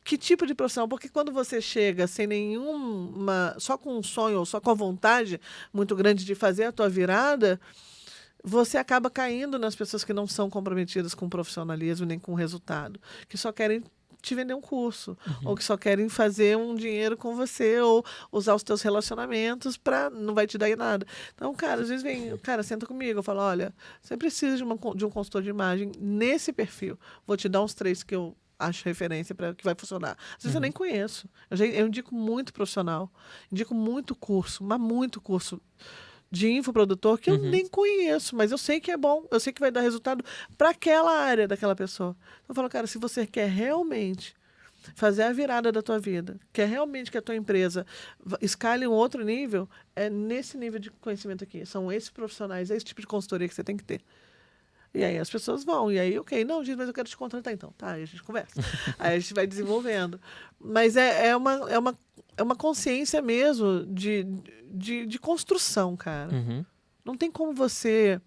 Que tipo de profissional? Porque quando você chega sem nenhuma, só com um sonho ou só com a vontade muito grande de fazer a tua virada, você acaba caindo nas pessoas que não são comprometidas com o profissionalismo nem com o resultado, que só querem te vender um curso, ou que só querem fazer um dinheiro com você, ou usar os teus relacionamentos para não vai te dar nada. Então, cara, às vezes vem, cara, senta comigo, eu falo, olha, você precisa de um consultor de imagem nesse perfil. Vou te dar uns 3 que eu acho referência para que vai funcionar. Às vezes eu nem conheço. Eu indico muito profissional, indico muito curso, mas muito curso de infoprodutor que eu nem conheço, mas eu sei que é bom, eu sei que vai dar resultado para aquela área daquela pessoa. Então eu falo, cara, se você quer realmente fazer a virada da tua vida, quer realmente que a tua empresa escale um outro nível, é nesse nível de conhecimento aqui. São esses profissionais, é esse tipo de consultoria que você tem que ter. E aí as pessoas vão, e aí, ok, não, mas eu quero te contratar então. Tá, aí a gente conversa. Aí a gente vai desenvolvendo. Mas é uma consciência mesmo de construção, cara. Não tem como você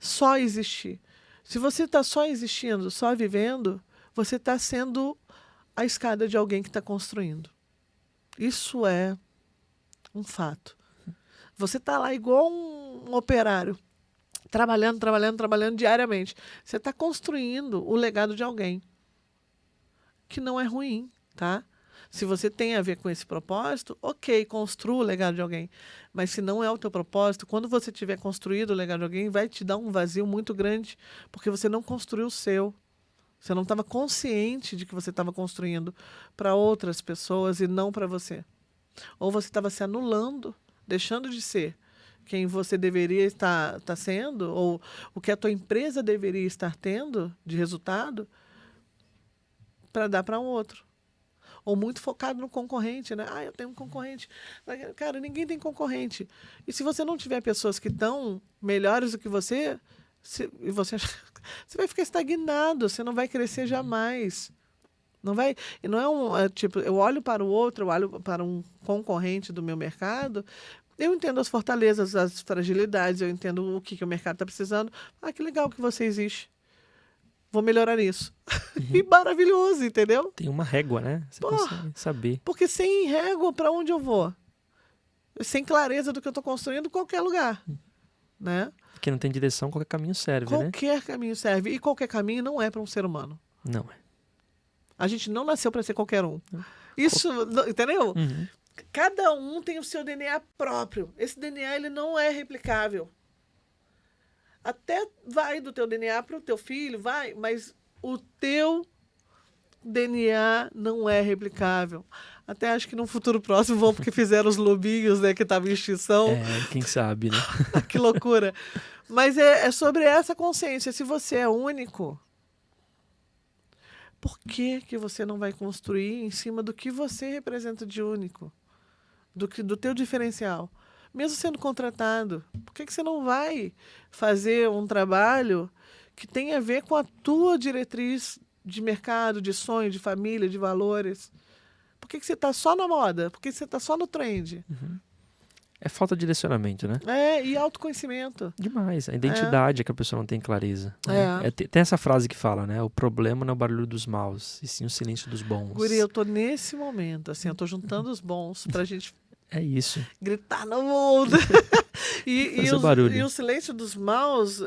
só existir. Se você está só existindo, só vivendo, você está sendo a escada de alguém que está construindo. Isso é um fato. Você está lá igual um operário, trabalhando diariamente. Você está construindo o legado de alguém, que não é ruim, tá? Se você tem a ver com esse propósito, ok, construa o legado de alguém. Mas se não é o teu propósito, quando você tiver construído o legado de alguém, vai te dar um vazio muito grande, porque você não construiu o seu. Você não estava consciente de que você estava construindo para outras pessoas e não para você. Ou você estava se anulando, deixando de ser quem você deveria estar sendo, ou o que a tua empresa deveria estar tendo de resultado, para dar para um outro. Ou muito focado no concorrente, né? Ah, eu tenho um concorrente. Cara, ninguém tem concorrente. E se você não tiver pessoas que estão melhores do que você, você vai ficar estagnado, você não vai crescer jamais. Não vai, e não tipo, eu olho para o outro, eu olho para um concorrente do meu mercado, eu entendo as fortalezas, as fragilidades, eu entendo o que o mercado está precisando. Ah, que legal que você existe. Vou melhorar isso. E maravilhoso, entendeu? Tem uma régua, né? Você consegue saber. Porque sem régua, para onde eu vou? Sem clareza do que eu estou construindo, qualquer lugar. Né? Porque não tem direção, qualquer caminho serve, qualquer caminho serve. E qualquer caminho não é para um ser humano. Não é. A gente não nasceu para ser qualquer um. Isso, entendeu? Cada um tem o seu DNA próprio. Esse DNA ele não é replicável. Até vai do teu DNA para o teu filho, vai, mas o teu DNA não é replicável. Até acho que no futuro próximo vão, porque fizeram os lobinhos, né, que estavam em extinção. Quem sabe, né? Que loucura. Mas é sobre essa consciência. Se você é único, por que você não vai construir em cima do que você representa de único? Do teu diferencial? Mesmo sendo contratado, por que você não vai fazer um trabalho que tenha a ver com a tua diretriz de mercado, de sonho, de família, de valores? Por que você está só na moda? Por que você está só no trend? É falta de direcionamento, né? E autoconhecimento. Demais. A identidade é que a pessoa não tem clareza. Né? Tem essa frase que fala, né? O problema não é o barulho dos maus, e sim o silêncio dos bons. Guri, eu tô nesse momento, assim, eu tô juntando os bons pra gente... É isso. Gritar no mundo. e o silêncio dos maus,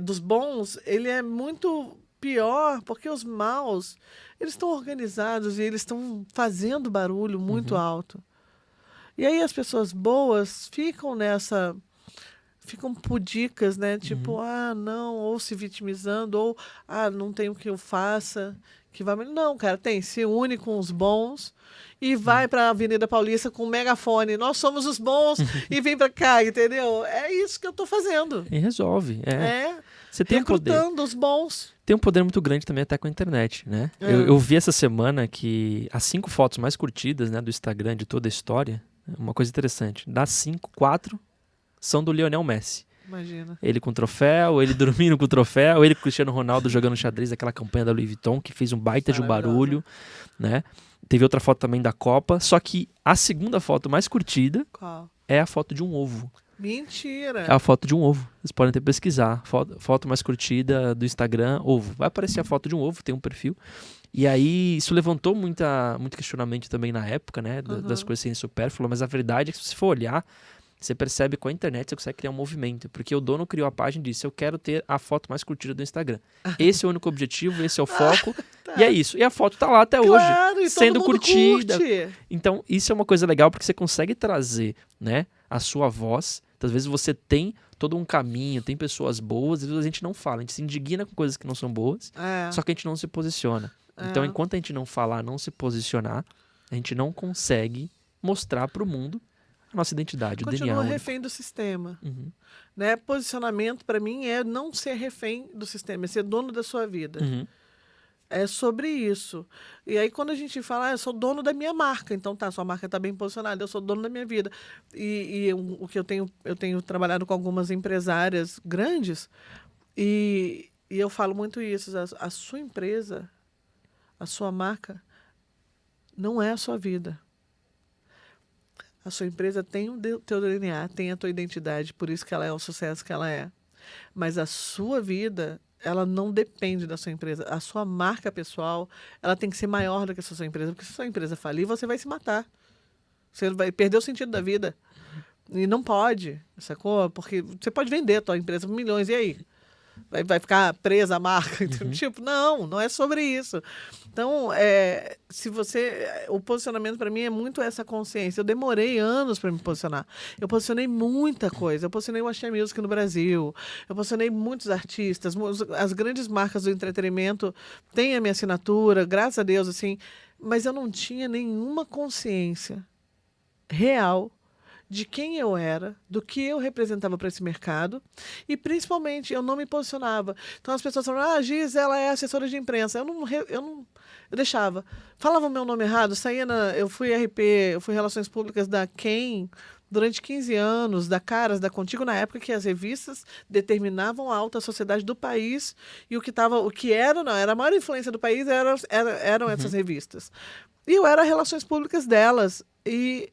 dos bons, ele é muito pior, porque os maus, eles estão organizados e eles estão fazendo barulho muito alto. E aí as pessoas boas ficam pudicas, né? Tipo, não, ou se vitimizando, ou, não tem o que eu faça, que vai... Não, cara, se une com os bons e vai para a Avenida Paulista com um megafone. Nós somos os bons e vem para cá, entendeu? É isso que eu tô fazendo. E resolve, É, Você tem um poder. recrutando os bons. Tem um poder muito grande também até com a internet, né? Eu vi essa semana que as 5 fotos mais curtidas, né, do Instagram de toda a história, uma coisa interessante, das 5, 4 são do Lionel Messi. Imagina. Ele com o troféu, ele dormindo com o troféu, ele com o Cristiano Ronaldo jogando xadrez, aquela campanha da Louis Vuitton, que fez um baita de um barulho, né? Teve outra foto também da Copa, só que a segunda foto mais curtida Qual? é a foto de um ovo. Mentira. É a foto de um ovo. Vocês podem até pesquisar. Foto mais curtida do Instagram, ovo. Vai aparecer a foto de um ovo, tem um perfil. E aí, isso levantou muito questionamento também na época, né? Das coisas serem supérfluas, mas a verdade é que se você for olhar, você percebe que com a internet você consegue criar um movimento. Porque o dono criou a página e disse, eu quero ter a foto mais curtida do Instagram. Esse é o único objetivo, esse é o foco. E é isso. E a foto tá lá até Claro, hoje, e sendo todo mundo curtida. curte. Então, isso é uma coisa legal, porque você consegue trazer, né, a sua voz. Às vezes você tem todo um caminho, tem pessoas boas, às vezes a gente não fala, a gente se indigna com coisas que não são boas, só que a gente não se posiciona. Então, enquanto a gente não falar, não se posicionar, a gente não consegue mostrar para o mundo a nossa identidade, o DNA Continua único. refém do sistema. Né? Posicionamento, para mim, é não ser refém do sistema, é ser dono da sua vida. É sobre isso. E aí, quando a gente fala, eu sou dono da minha marca, então sua marca está bem posicionada, eu sou dono da minha vida. O que eu tenho trabalhado com algumas empresárias grandes, e eu falo muito isso, a sua empresa, a sua marca, não é a sua vida. A sua empresa tem o teu DNA, tem a tua identidade, por isso que ela é o sucesso que ela é. Mas a sua vida, ela não depende da sua empresa. A sua marca pessoal, ela tem que ser maior do que a sua empresa. Porque se a sua empresa falir, você vai se matar. Você vai perder o sentido da vida. E não pode, sacou? Porque você pode vender a tua empresa por milhões, e aí? Vai ficar presa a marca? Tipo, não é sobre isso. Então, o posicionamento para mim é muito essa consciência. Eu demorei anos para me posicionar. Eu posicionei muita coisa. Eu posicionei o Axé Music no Brasil. Eu posicionei muitos artistas. As grandes marcas do entretenimento têm a minha assinatura, graças a Deus, assim. Mas eu não tinha nenhuma consciência real de quem eu era, do que eu representava para esse mercado, e principalmente eu não me posicionava. Então as pessoas falavam, a Giz, ela é assessora de imprensa. Eu deixava. Falava o meu nome errado, eu fui RP, eu fui Relações Públicas da Quem durante 15 anos, da Caras, da Contigo, na época que as revistas determinavam a alta sociedade do país, e era a maior influência do país eram essas revistas. E eu era Relações Públicas delas, e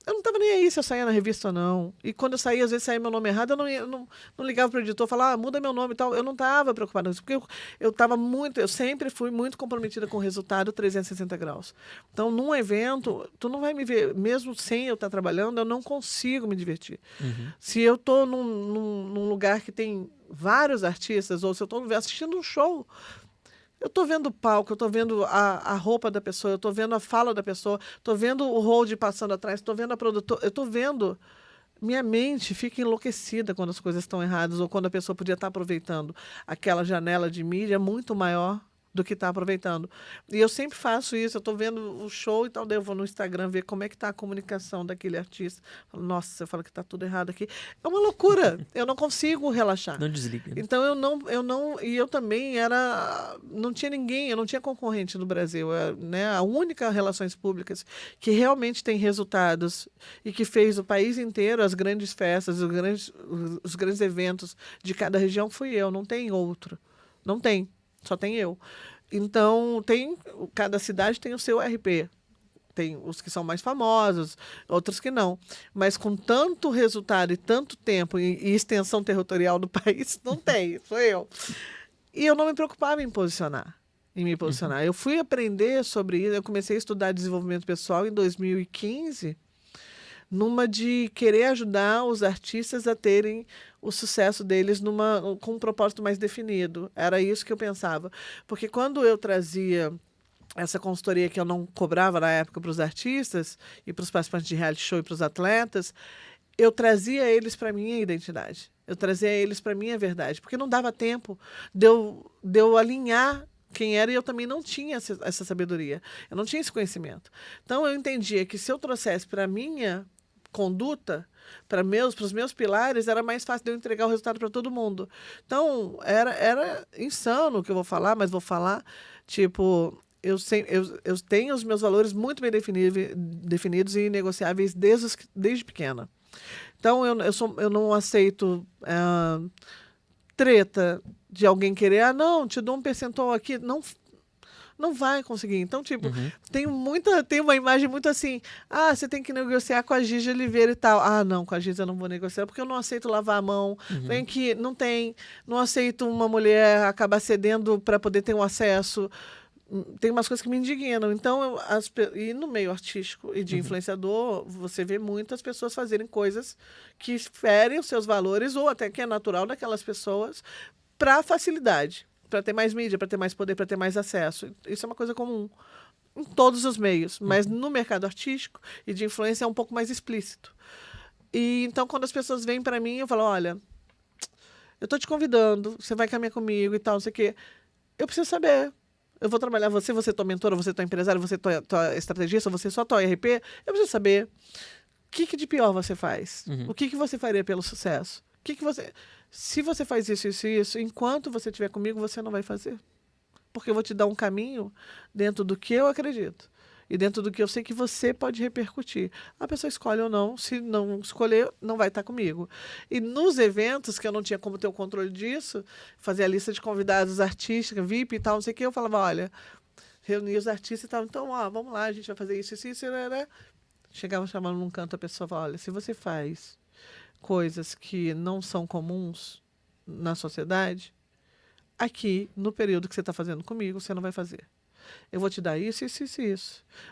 eu não estava nem aí se eu saía na revista ou não. E quando eu saía, às vezes saía meu nome errado, eu não ligava para o editor, falava, muda meu nome e tal. Eu não estava preocupada com isso, porque eu sempre fui muito comprometida com o resultado 360 graus. Então, num evento, tu não vai me ver, mesmo sem eu estar trabalhando, eu não consigo me divertir. Se eu estou num lugar que tem vários artistas, ou se eu estou assistindo um show, eu estou vendo o palco, eu estou vendo a roupa da pessoa, eu estou vendo a fala da pessoa, estou vendo o hold passando atrás, estou vendo a produtora, eu estou vendo... Minha mente fica enlouquecida quando as coisas estão erradas ou quando a pessoa podia estar aproveitando aquela janela de mídia muito maior do que está aproveitando. E eu sempre faço isso, eu estou vendo o show e tal, daí eu vou no Instagram ver como é que está a comunicação daquele artista. Falo, nossa, você fala que está tudo errado aqui. É uma loucura, eu não consigo relaxar. Não desliga. Né? Então e eu também não tinha ninguém, eu não tinha concorrente no Brasil, né? A única Relações Públicas que realmente tem resultados e que fez o país inteiro, as grandes festas, os grandes eventos de cada região fui eu, não tem outro. Não tem. Só tem eu. Então, cada cidade tem o seu RP. Tem os que são mais famosos, outros que não. Mas com tanto resultado e tanto tempo e extensão territorial do país, não tem. Sou eu. E eu não me preocupava em me posicionar. Eu fui aprender sobre isso. Eu comecei a estudar desenvolvimento pessoal em 2015, numa de querer ajudar os artistas a terem o sucesso deles com um propósito mais definido. Era isso que eu pensava. Porque quando eu trazia essa consultoria que eu não cobrava na época para os artistas e para os participantes de reality show e para os atletas, eu trazia eles para minha identidade. Eu trazia eles para minha verdade, porque não dava tempo de eu alinhar quem era e eu também não tinha essa sabedoria. Eu não tinha esse conhecimento. Então eu entendia que se eu trouxesse para minha conduta, para os meus pilares, era mais fácil de eu entregar o resultado para todo mundo. Então, era insano o que eu vou falar, mas vou falar, tipo, eu tenho os meus valores muito bem definidos e negociáveis desde pequena. Então, eu não aceito treta de alguém querer, não, te dou um percentual aqui. Não, não vai conseguir. Então, tipo, Uhum. tem uma imagem muito assim, você tem que negociar com a Gigi Oliveira e tal. Não, com a Gigi eu não vou negociar, porque eu não aceito lavar a mão. Vem que não aceito uma mulher acabar cedendo para poder ter um acesso. Tem umas coisas que me indignam. Então, e no meio artístico e de influenciador, você vê muitas pessoas fazerem coisas que ferem os seus valores, ou até que é natural daquelas pessoas, para facilidade, para ter mais mídia, para ter mais poder, para ter mais acesso. Isso é uma coisa comum em todos os meios, mas no mercado artístico e de influência é um pouco mais explícito. E então, quando as pessoas vêm para mim, eu falo, olha, eu tô te convidando, você vai caminhar comigo e tal, não sei o quê. Eu preciso saber. Eu vou trabalhar você é tua mentora, você é tua empresária, você é tua estrategista, você é só tua RP. Eu preciso saber o que de pior você faz. O que você faria pelo sucesso. Se você faz isso, enquanto você estiver comigo, você não vai fazer. Porque eu vou te dar um caminho dentro do que eu acredito. E dentro do que eu sei que você pode repercutir. A pessoa escolhe ou não. Se não escolher, não vai estar comigo. E nos eventos, que eu não tinha como ter o controle disso, fazia a lista de convidados artísticos, VIP e tal, não sei o que, eu falava, olha, reunia os artistas e tal, então, vamos lá, a gente vai fazer isso, né? Chegava chamando num canto, a pessoa falava, olha, se você faz coisas que não são comuns na sociedade, aqui, no período que você está fazendo comigo, você não vai fazer. Eu vou te dar isso.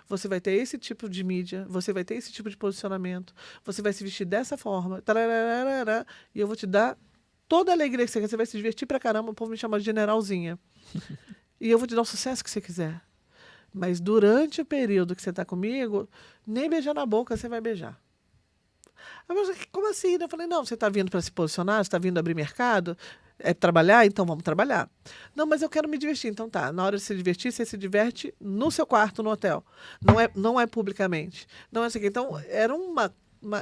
Você vai ter esse tipo de mídia, você vai ter esse tipo de posicionamento, você vai se vestir dessa forma, tararara, e eu vou te dar toda a alegria que você quer. Você vai se divertir pra caramba, o povo me chama de generalzinha. E eu vou te dar o sucesso que você quiser. Mas durante o período que você está comigo, nem beijar na boca você vai beijar. Como assim? Eu falei, não, você está vindo para se posicionar, você está vindo abrir mercado, trabalhar, então vamos trabalhar. Não, mas eu quero me divertir. Então tá, na hora de se divertir, você se diverte no seu quarto, no hotel. Não é publicamente. Não é assim. Então, era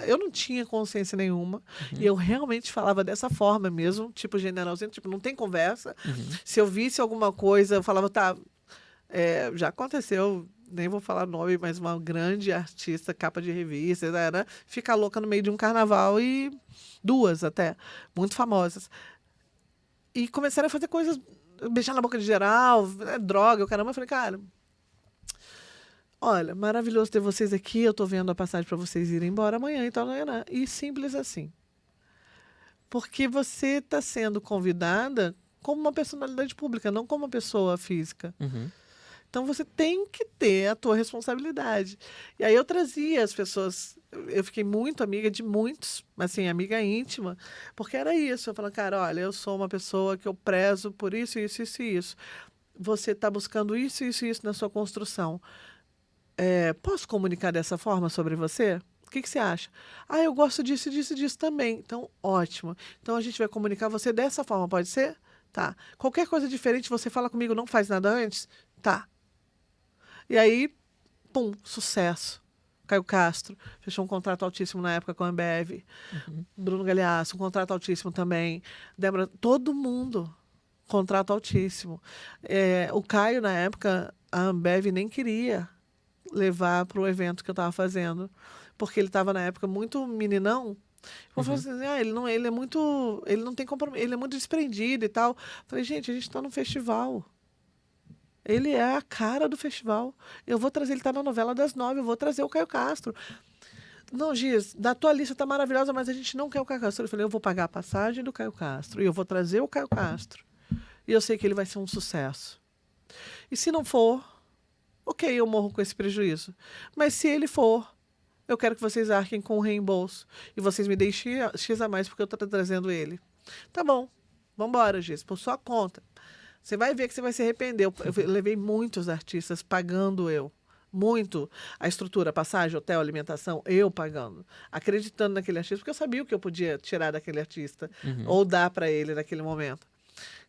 eu não tinha consciência nenhuma e eu realmente falava dessa forma mesmo, tipo generalzinho, tipo, não tem conversa. Se eu visse alguma coisa, eu falava, tá, já aconteceu, nem vou falar nome, mas uma grande artista, capa de revista, né, fica louca no meio de um carnaval e duas até, muito famosas. E começaram a fazer coisas, beijar na boca de geral, droga, o caramba. Eu falei, cara, olha, maravilhoso ter vocês aqui, eu tô vendo a passagem para vocês irem embora amanhã, então não é nada. E simples assim. Porque você está sendo convidada como uma personalidade pública, não como uma pessoa física. Então você tem que ter a tua responsabilidade. E aí eu trazia as pessoas, eu fiquei muito amiga de muitos, assim, amiga íntima, porque era isso. Eu falava, cara, olha, eu sou uma pessoa que eu prezo por isso, isso, isso e isso. Você está buscando isso, isso e isso na sua construção. Posso comunicar dessa forma sobre você? O que você acha? Eu gosto disso, disso, disso também. Então, ótimo. Então a gente vai comunicar você dessa forma, pode ser? Tá. Qualquer coisa diferente, você fala comigo, não faz nada antes? Tá. E aí, pum, sucesso. Caio Castro fechou um contrato altíssimo na época com a Ambev. Bruno Galeasso, um contrato altíssimo também. Débora, todo mundo, contrato altíssimo. O Caio, na época, a Ambev nem queria levar para o evento que eu estava fazendo, porque ele estava, na época, muito meninão. Eu falei assim, ele não tem compromisso, ele é muito desprendido e tal. Eu falei, gente, a gente está num festival. Ele é a cara do festival. Eu vou trazer, ele está na novela das 9, eu vou trazer o Caio Castro. Não, Giz, da tua lista tá maravilhosa, mas a gente não quer o Caio Castro. Eu falei, eu vou pagar a passagem do Caio Castro e eu vou trazer o Caio Castro. E eu sei que ele vai ser um sucesso. E se não for, ok, eu morro com esse prejuízo. Mas se ele for, eu quero que vocês arquem com o reembolso. E vocês me deem X a mais porque eu estou trazendo ele. Tá bom, vambora, Giz, por sua conta. Você vai ver que você vai se arrepender. Eu levei muitos artistas pagando eu. Muito. A estrutura, passagem, hotel, alimentação, eu pagando. Acreditando naquele artista, porque eu sabia o que eu podia tirar daquele artista. Ou dar para ele naquele momento.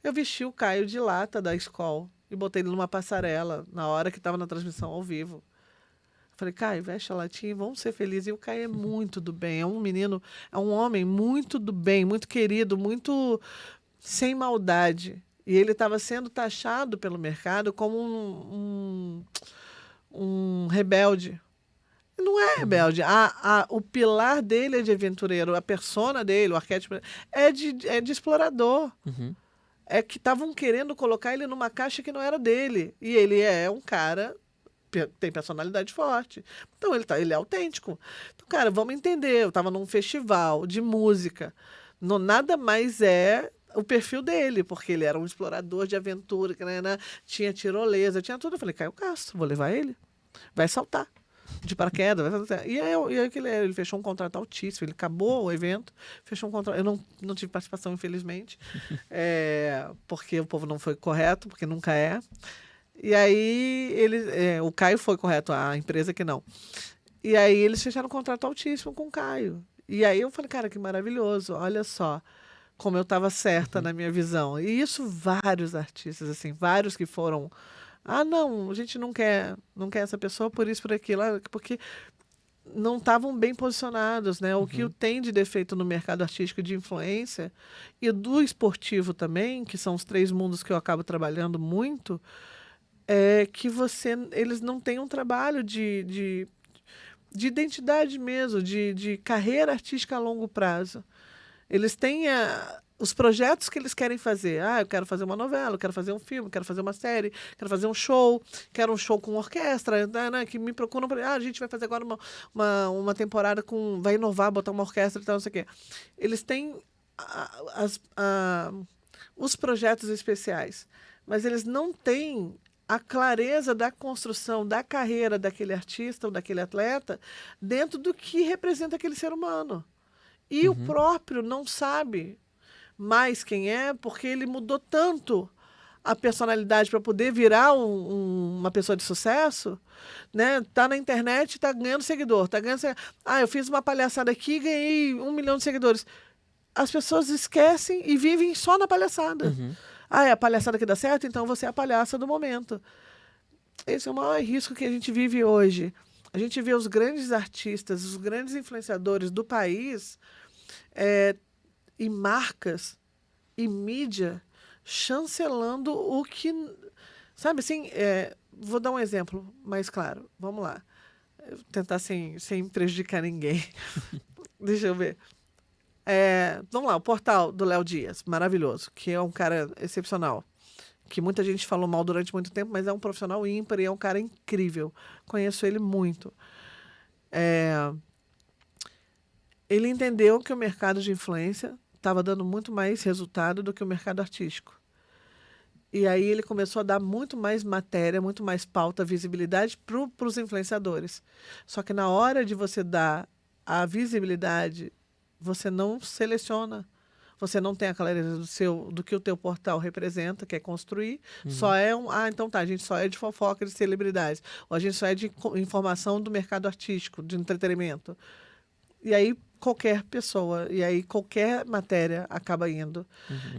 Eu vesti o Caio de lata da escola e botei ele numa passarela na hora que estava na transmissão ao vivo. Falei, Caio, veste a latinha e vamos ser felizes. E o Caio é muito do bem. É um menino, é um homem muito do bem, muito querido, muito sem maldade. E ele estava sendo taxado pelo mercado como um rebelde. E não é rebelde. O pilar dele é de aventureiro. A persona dele, o arquétipo, é de explorador. É que estavam querendo colocar ele numa caixa que não era dele. E ele é um cara, tem personalidade forte. Então ele é autêntico. Então, cara, vamos entender. Eu estava num festival de música. Nada mais é o perfil dele, porque ele era um explorador de aventura, tinha tirolesa, tinha tudo. Eu falei, Caio Castro, vou levar ele. Vai saltar de paraquedas. Vai saltar. E aí ele fechou um contrato altíssimo. Ele acabou o evento, fechou um contrato. Eu não tive participação, infelizmente, porque o povo não foi correto, porque nunca é. E aí o Caio foi correto, a empresa que não. E aí eles fecharam um contrato altíssimo com o Caio. E aí eu falei, cara, que maravilhoso, olha só como eu estava certa na minha visão. E isso vários artistas, assim, vários que foram... não, a gente não quer essa pessoa por isso, por aquilo, porque não estavam bem posicionados, né? O que tem de defeito no mercado artístico de influência e do esportivo também, que são os 3 mundos que eu acabo trabalhando muito, é que eles não têm um trabalho de identidade mesmo, de carreira artística a longo prazo. Eles têm os projetos que eles querem fazer. Eu quero fazer uma novela, eu quero fazer um filme, quero fazer uma série, quero fazer um show, quero um show com orquestra, né, que me procuram para... a gente vai fazer agora uma temporada com... Vai inovar, botar uma orquestra e tal, não sei o quê. Eles têm os projetos especiais, mas eles não têm a clareza da construção da carreira daquele artista ou daquele atleta dentro do que representa aquele ser humano. E o próprio não sabe mais quem é, porque ele mudou tanto a personalidade para poder virar uma pessoa de sucesso, né? Tá na internet, tá ganhando seguidor, tá ganhando... eu fiz uma palhaçada aqui e ganhei 1 milhão de seguidores. As pessoas esquecem e vivem só na palhaçada. É a palhaçada que dá certo, então você é a palhaça do momento. Esse é o maior risco que a gente vive hoje. A gente vê os grandes artistas, os grandes influenciadores do país e marcas e mídia chancelando o que... Sabe assim, vou dar um exemplo mais claro. Vamos lá. Vou tentar sem prejudicar ninguém. Deixa eu ver. Vamos lá, o portal do Léo Dias, maravilhoso, que é um cara excepcional, que muita gente falou mal durante muito tempo, mas é um profissional ímpar e é um cara incrível. Conheço ele muito. Ele entendeu que o mercado de influência estava dando muito mais resultado do que o mercado artístico. E aí ele começou a dar muito mais matéria, muito mais pauta, visibilidade para os influenciadores. Só que na hora de você dar a visibilidade, você não seleciona. Você não tem a clareza do que o teu portal representa, que é construir. Só é então tá, a gente só é de fofoca, de celebridades. Ou a gente só é de informação do mercado artístico, de entretenimento. E aí qualquer pessoa, e aí qualquer matéria acaba indo.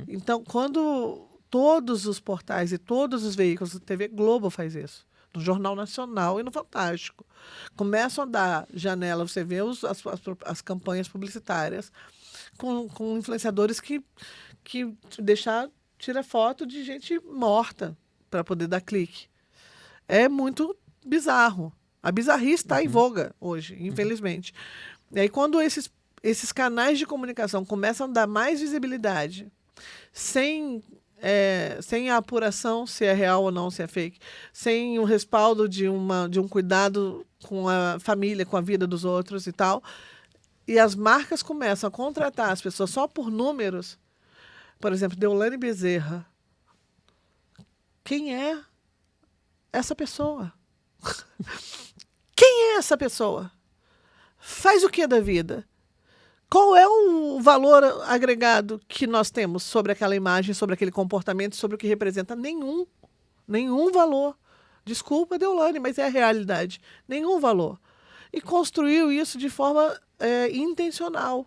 Então, quando todos os portais e todos os veículos, a TV Globo faz isso, no Jornal Nacional e no Fantástico, começam a dar janela, você vê as campanhas publicitárias com influenciadores que tira foto de gente morta para poder dar clique. É muito bizarro. A bizarrice está em voga hoje, infelizmente. E aí, quando esses canais de comunicação começam a dar mais visibilidade, sem a apuração se é real ou não, se é fake, sem o respaldo de um cuidado com a família, com a vida dos outros e tal, e as marcas começam a contratar as pessoas só por números, por exemplo, Deolane Bezerra. Quem é essa pessoa? Quem é essa pessoa? Faz o que da vida? Qual é o valor agregado que nós temos sobre aquela imagem, sobre aquele comportamento, sobre o que representa? Nenhum. Nenhum valor. Desculpa, Deolane, mas é a realidade. Nenhum valor. E construiu isso de forma intencional.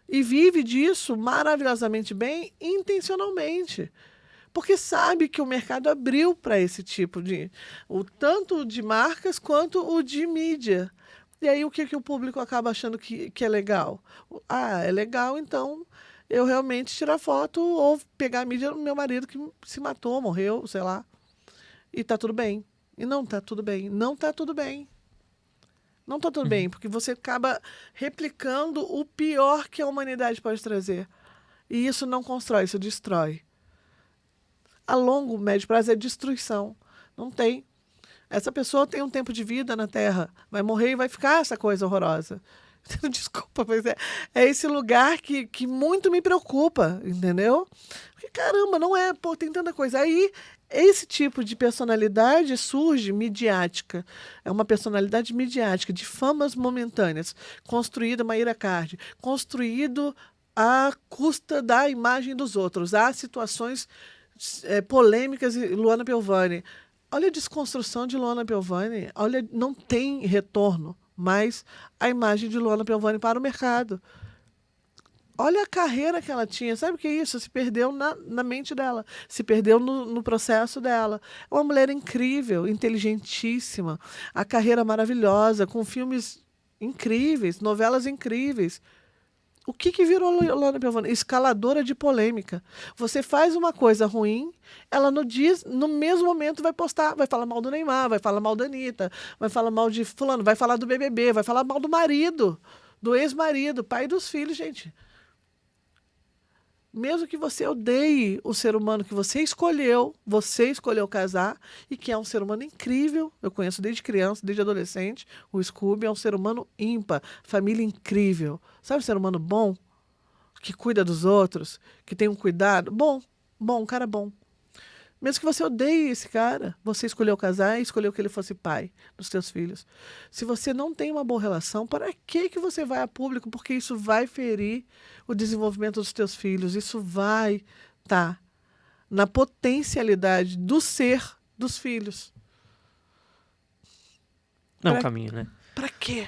E vive disso maravilhosamente bem, intencionalmente. Porque sabe que o mercado abriu para esse tipo de... tanto de marcas quanto o de mídia. E aí o que o público acaba achando que é legal? Ah, é legal, então eu realmente tirar foto ou pegar a mídia do meu marido que se matou, morreu, sei lá. E tá tudo bem. E não tá tudo bem. Não tá tudo bem. Não tá tudo bem, porque você acaba replicando o pior que a humanidade pode trazer. E isso não constrói, isso destrói. A longo, médio prazo é destruição. Não tem. Essa pessoa tem um tempo de vida na Terra, vai morrer e vai ficar essa coisa horrorosa. Desculpa, mas é esse lugar que muito me preocupa, entendeu? Porque, caramba, não é, pô, tem tanta coisa. Aí, esse tipo de personalidade surge midiática. É uma personalidade midiática, de famas momentâneas, construída, Maíra Cardi, construído à custa da imagem dos outros. Há situações polêmicas, Luana Piovani. Olha a desconstrução de Luana Piovani. Olha, não tem retorno mais a imagem de Luana Piovani para o mercado. Olha a carreira que ela tinha. Sabe o que é isso? Se perdeu na mente dela. Se perdeu no processo dela. É uma mulher incrível, inteligentíssima. A carreira maravilhosa, com filmes incríveis, novelas incríveis. O que virou Luana Piovani? Escaladora de polêmica. Você faz uma coisa ruim, ela no mesmo momento vai postar, vai falar mal do Neymar, vai falar mal da Anitta, vai falar mal de fulano, vai falar do BBB, vai falar mal do marido, do ex-marido, pai dos filhos, gente. Mesmo que você odeie o ser humano que você escolheu casar, e que é um ser humano incrível, eu conheço desde criança, desde adolescente, o Scooby é um ser humano ímpar, família incrível. Sabe um ser humano bom? Que cuida dos outros, que tem um cuidado? Bom, um cara bom. Mesmo que você odeie esse cara, você escolheu casar e escolheu que ele fosse pai dos seus filhos. Se você não tem uma boa relação, para que você vai a público? Porque isso vai ferir o desenvolvimento dos teus filhos. Isso vai estar na potencialidade do ser dos filhos. Não é um caminho, né? Para quê?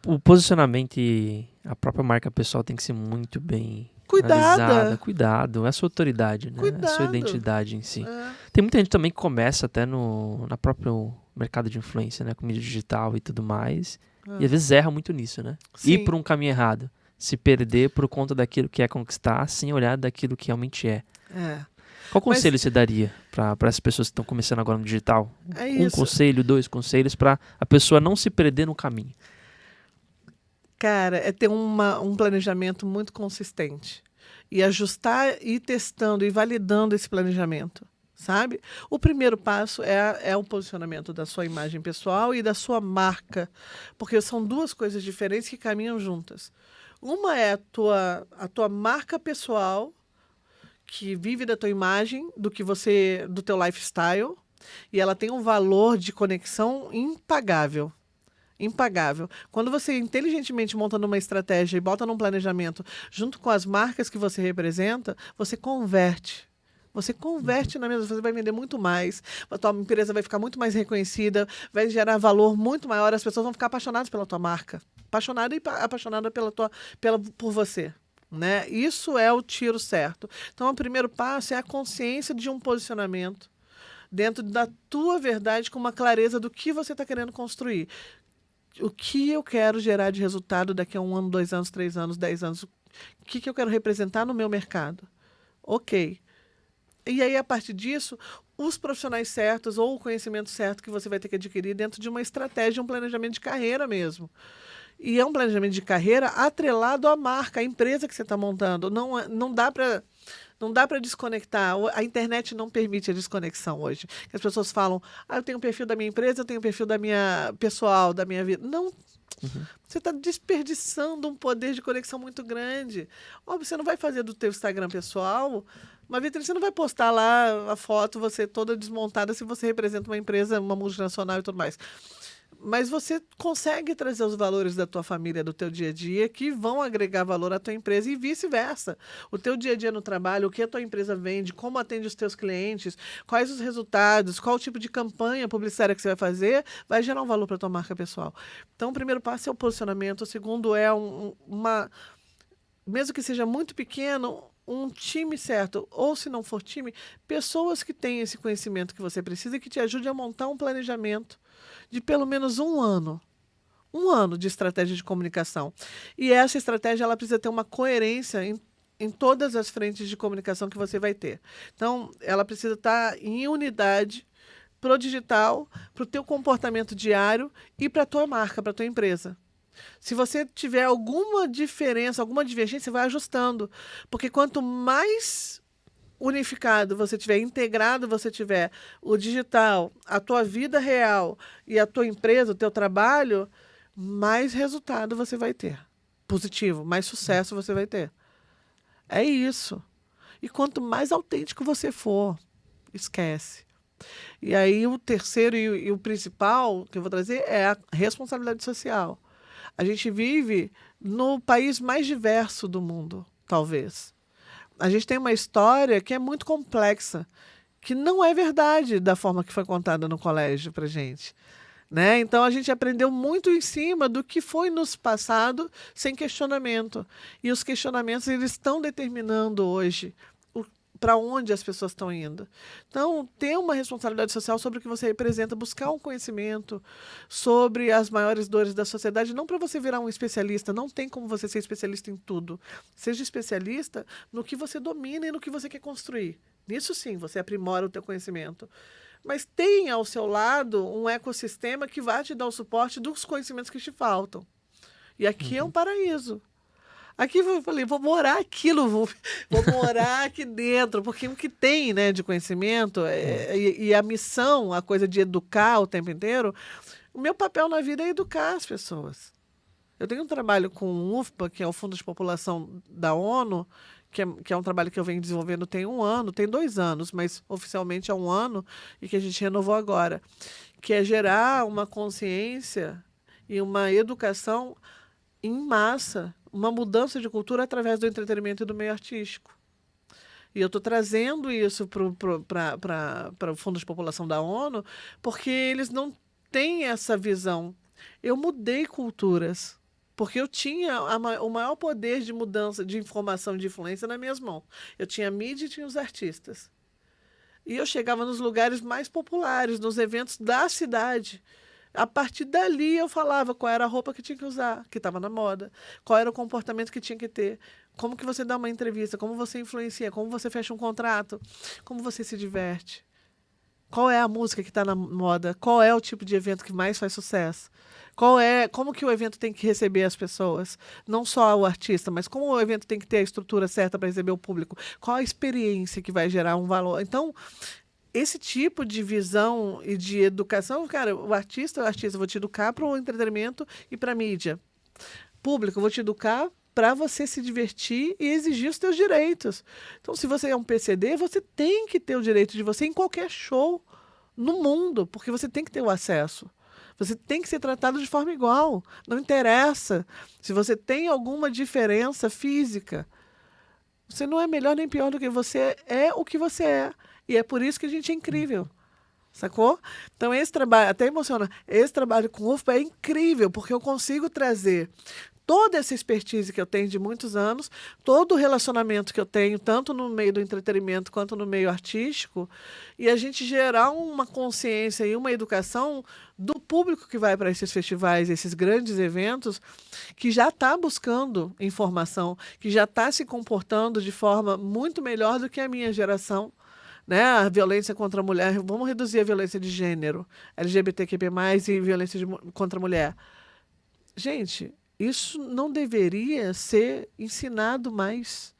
O posicionamento e a própria marca pessoal tem que ser muito bem Cuidada. Cuidado, é a sua autoridade, né? Cuidado. É a sua identidade em si. É. Tem muita gente também que começa até na próprio mercado de influência, né? Com mídia digital e tudo mais. E às vezes erra muito nisso, né? Sim. Ir por um caminho errado. Se perder por conta daquilo que é conquistar, sem olhar daquilo que realmente é. Qual conselho você daria para as pessoas que estão começando agora no digital? Um conselho, 2 conselhos para a pessoa não se perder no caminho. Cara, é ter um planejamento muito consistente. E ajustar, e testando e validando esse planejamento, sabe? O primeiro passo é o posicionamento da sua imagem pessoal e da sua marca. Porque são duas coisas diferentes que caminham juntas. Uma é a tua marca pessoal, que vive da tua imagem, do teu lifestyle, e ela tem um valor de conexão impagável. Impagável. Quando você inteligentemente monta numa estratégia e bota num planejamento junto com as marcas que você representa, você converte. Você converte na mesma, você vai vender muito mais, a tua empresa vai ficar muito mais reconhecida, vai gerar valor muito maior, as pessoas vão ficar apaixonadas pela tua marca. Apaixonada por você. Né? Isso é o tiro certo. Então, o primeiro passo é a consciência de um posicionamento dentro da tua verdade, com uma clareza do que você está querendo construir. O que eu quero gerar de resultado daqui a 1 ano, 2 anos, 3 anos, 10 anos? O que eu quero representar no meu mercado? Ok. E aí, a partir disso, os profissionais certos ou o conhecimento certo que você vai ter que adquirir dentro de uma estratégia, um planejamento de carreira mesmo. E é um planejamento de carreira atrelado à marca, à empresa que você está montando. Não dá para desconectar. A internet não permite a desconexão hoje. As pessoas falam, eu tenho um perfil da minha empresa, eu tenho um perfil da minha pessoal, da minha vida. Não. Você está desperdiçando um poder de conexão muito grande. Óbvio, você não vai fazer do teu Instagram pessoal uma vitrine, você não vai postar lá a foto, você toda desmontada, se você representa uma empresa, uma multinacional e tudo mais. mas você consegue trazer os valores da tua família, do teu dia a dia, que vão agregar valor à tua empresa e vice-versa. O teu dia a dia no trabalho, o que a tua empresa vende, como atende os teus clientes, quais os resultados, qual o tipo de campanha publicitária que você vai fazer, vai gerar um valor para a tua marca pessoal. Então, o primeiro passo é o posicionamento, o segundo é uma, mesmo que seja muito pequeno, um time certo, ou se não for time, pessoas que têm esse conhecimento que você precisa e que te ajudem a montar um planejamento de pelo menos um ano de estratégia de comunicação. E essa estratégia ela precisa ter uma coerência em todas as frentes de comunicação que você vai ter. Então, ela precisa estar em unidade para o digital, para o teu comportamento diário e para a tua marca, para a tua empresa. Se você tiver alguma diferença, alguma divergência, você vai ajustando. Porque quanto mais unificado você tiver, integrado você tiver o digital, a tua vida real e a tua empresa, o teu trabalho, mais resultado você vai ter. Positivo, mais sucesso você vai ter. É isso. E quanto mais autêntico você for, esquece. E aí o terceiro e o principal que eu vou trazer é a responsabilidade social. A gente vive no país mais diverso do mundo, talvez. A gente tem uma história que é muito complexa, que não é verdade da forma que foi contada no colégio para gente. Né? Então a gente aprendeu muito em cima do que foi nos passado sem questionamento. E os questionamentos eles estão determinando hoje para onde as pessoas estão indo. Então, ter uma responsabilidade social sobre o que você representa, buscar um conhecimento sobre as maiores dores da sociedade, não para você virar um especialista, não tem como você ser especialista em tudo. Seja especialista no que você domina e no que você quer construir. Nisso sim, você aprimora o teu conhecimento. Mas tenha ao seu lado um ecossistema que vai te dar o suporte dos conhecimentos que te faltam. E aqui é um paraíso. Aqui eu falei, vou morar aquilo, vou morar aqui dentro, porque o que tem, né, de conhecimento e a missão, a coisa de educar o tempo inteiro, o meu papel na vida é educar as pessoas. Eu tenho um trabalho com o UFPA, que é o Fundo de População da ONU, que é um trabalho que eu venho desenvolvendo tem 2 anos, mas oficialmente é 1 ano, e que a gente renovou agora, que é gerar uma consciência e uma educação em massa, uma mudança de cultura através do entretenimento e do meio artístico. E eu estou trazendo isso para o Fundo de População da ONU, porque eles não têm essa visão. Eu mudei culturas, porque eu tinha o maior poder de mudança, de informação, de influência nas minhas mãos. Eu tinha a mídia e tinha os artistas. E eu chegava nos lugares mais populares, nos eventos da cidade. A partir dali eu falava qual era a roupa que tinha que usar, que estava na moda, qual era o comportamento que tinha que ter, como que você dá uma entrevista, como você influencia, como você fecha um contrato, como você se diverte, qual é a música que está na moda, qual é o tipo de evento que mais faz sucesso, como que o evento tem que receber as pessoas, não só o artista, mas como o evento tem que ter a estrutura certa para receber o público, qual a experiência que vai gerar um valor. Então, esse tipo de visão e de educação, cara, o artista, eu vou te educar para o entretenimento e para a mídia. Público, eu vou te educar para você se divertir e exigir os teus direitos. Então, se você é um PCD, você tem que ter o direito de você em qualquer show no mundo, porque você tem que ter o acesso. Você tem que ser tratado de forma igual. Não interessa se você tem alguma diferença física. Você não é melhor nem pior do que você é o que você é. E é por isso que a gente é incrível. Sacou? Então, esse trabalho, até emociona, esse trabalho com o UFPA é incrível, porque eu consigo trazer toda essa expertise que eu tenho de muitos anos, todo o relacionamento que eu tenho, tanto no meio do entretenimento quanto no meio artístico, e a gente gerar uma consciência e uma educação do público que vai para esses festivais, esses grandes eventos, que já está buscando informação, que já está se comportando de forma muito melhor do que a minha geração. Né? A violência contra a mulher, vamos reduzir a violência de gênero, LGBTQP+, e violência contra a mulher. Gente, isso não deveria ser ensinado mais.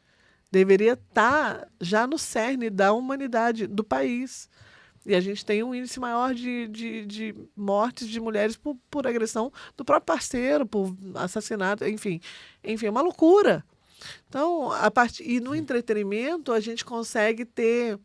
Deveria estar já no cerne da humanidade, do país. E a gente tem um índice maior de mortes de mulheres por agressão do próprio parceiro, por assassinato, enfim. Enfim, é uma loucura. Então, e no entretenimento, a gente consegue ter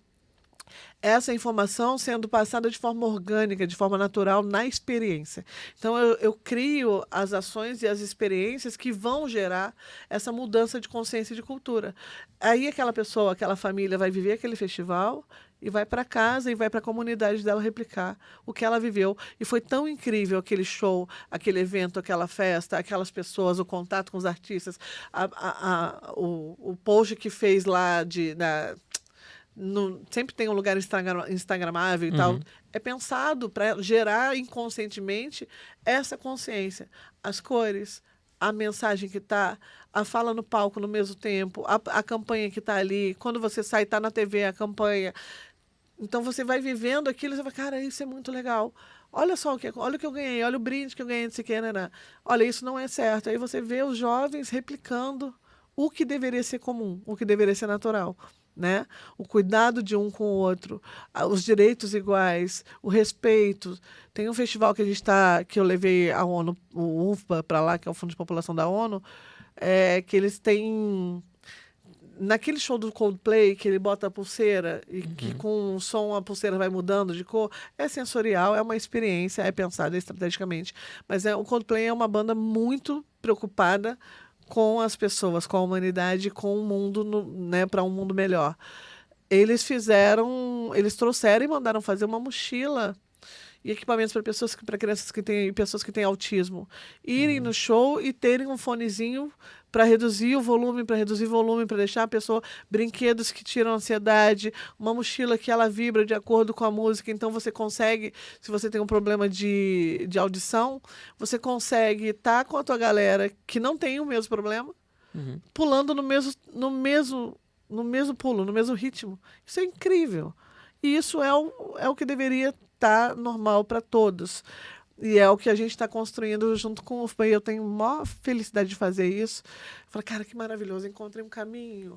essa informação sendo passada de forma orgânica, de forma natural, na experiência. Então, eu crio as ações e as experiências que vão gerar essa mudança de consciência e de cultura. Aí, aquela pessoa, aquela família vai viver aquele festival e vai para casa e vai para a comunidade dela replicar o que ela viveu. E foi tão incrível aquele show, aquele evento, aquela festa, aquelas pessoas, o contato com os artistas, o post que fez lá sempre tem um lugar instagramável e tal. É pensado para gerar inconscientemente essa consciência. As cores, a mensagem que está, a fala no palco no mesmo tempo, a campanha que está ali. Quando você sai, está na TV a campanha. Então você vai vivendo aquilo e você vai, cara, isso é muito legal. Olha só olha o que eu ganhei, olha o brinde que eu ganhei desse aqui, né? Olha, isso não é certo. Aí você vê os jovens replicando o que deveria ser comum, o que deveria ser natural. Né? O cuidado de um com o outro, os direitos iguais, o respeito. Tem um festival que eu levei a ONU, o UNFPA, para lá, que é o Fundo de População da ONU, que eles têm. Naquele show do Coldplay, que ele bota a pulseira e que com o som a pulseira vai mudando de cor, é sensorial, é uma experiência, é pensada estrategicamente. Mas o Coldplay é uma banda muito preocupada com as pessoas, com a humanidade, com o mundo, né, para um mundo melhor. Eles trouxeram e mandaram fazer uma mochila e equipamentos para crianças que têm pessoas que têm autismo irem no show e terem um fonezinho para reduzir o volume, para deixar a pessoa, brinquedos que tiram a ansiedade, uma mochila que ela vibra de acordo com a música, então você consegue, se você tem um problema de audição, você consegue estar com a tua galera que não tem o mesmo problema, pulando no mesmo pulo, no mesmo ritmo. Isso é incrível. E isso é o que deveria estar normal para todos. E é o que a gente está construindo junto com o UFPA. E eu tenho maior felicidade de fazer isso. Falei, cara, que maravilhoso, encontrei um caminho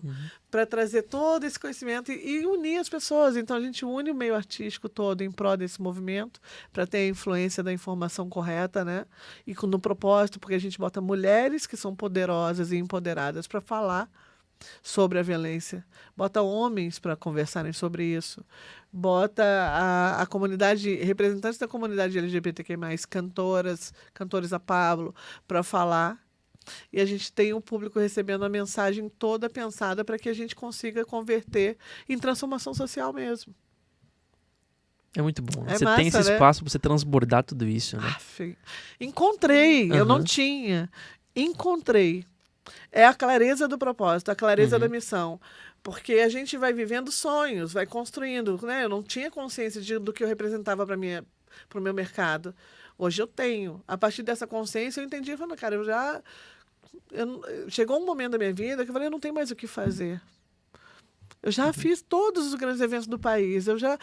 para trazer todo esse conhecimento e unir as pessoas. Então, a gente une o meio artístico todo em prol desse movimento, para ter a influência da informação correta, né? E no propósito, porque a gente bota mulheres que são poderosas e empoderadas para falar sobre a violência, bota homens para conversarem sobre isso, bota a comunidade, representantes da comunidade LGBTQ+, cantores a Pablo, para falar. E a gente tem um público recebendo a mensagem toda pensada para que a gente consiga converter em transformação social mesmo. É muito bom. É você massa, tem esse né? espaço para você transbordar tudo isso, né? Encontrei, eu não tinha. Encontrei. É a clareza do propósito, a clareza da missão. Porque a gente vai vivendo sonhos, vai construindo, né? Eu não tinha consciência do que eu representava para o meu mercado. Hoje eu tenho. A partir dessa consciência, eu entendi, falando, cara, chegou um momento da minha vida que eu falei, eu não tenho mais o que fazer. Eu já fiz todos os grandes eventos do país. Eu já,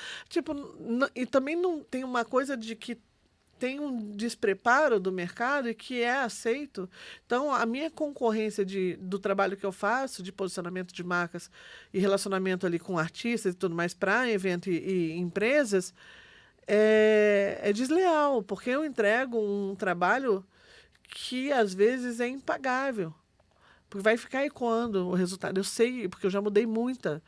e também não tem uma coisa de que tem um despreparo do mercado e que é aceito. Então, a minha concorrência do trabalho que eu faço, de posicionamento de marcas e relacionamento ali com artistas e tudo mais para evento e empresas, é desleal, porque eu entrego um trabalho que, às vezes, é impagável. Porque vai ficar ecoando o resultado. Eu sei, porque eu já mudei muita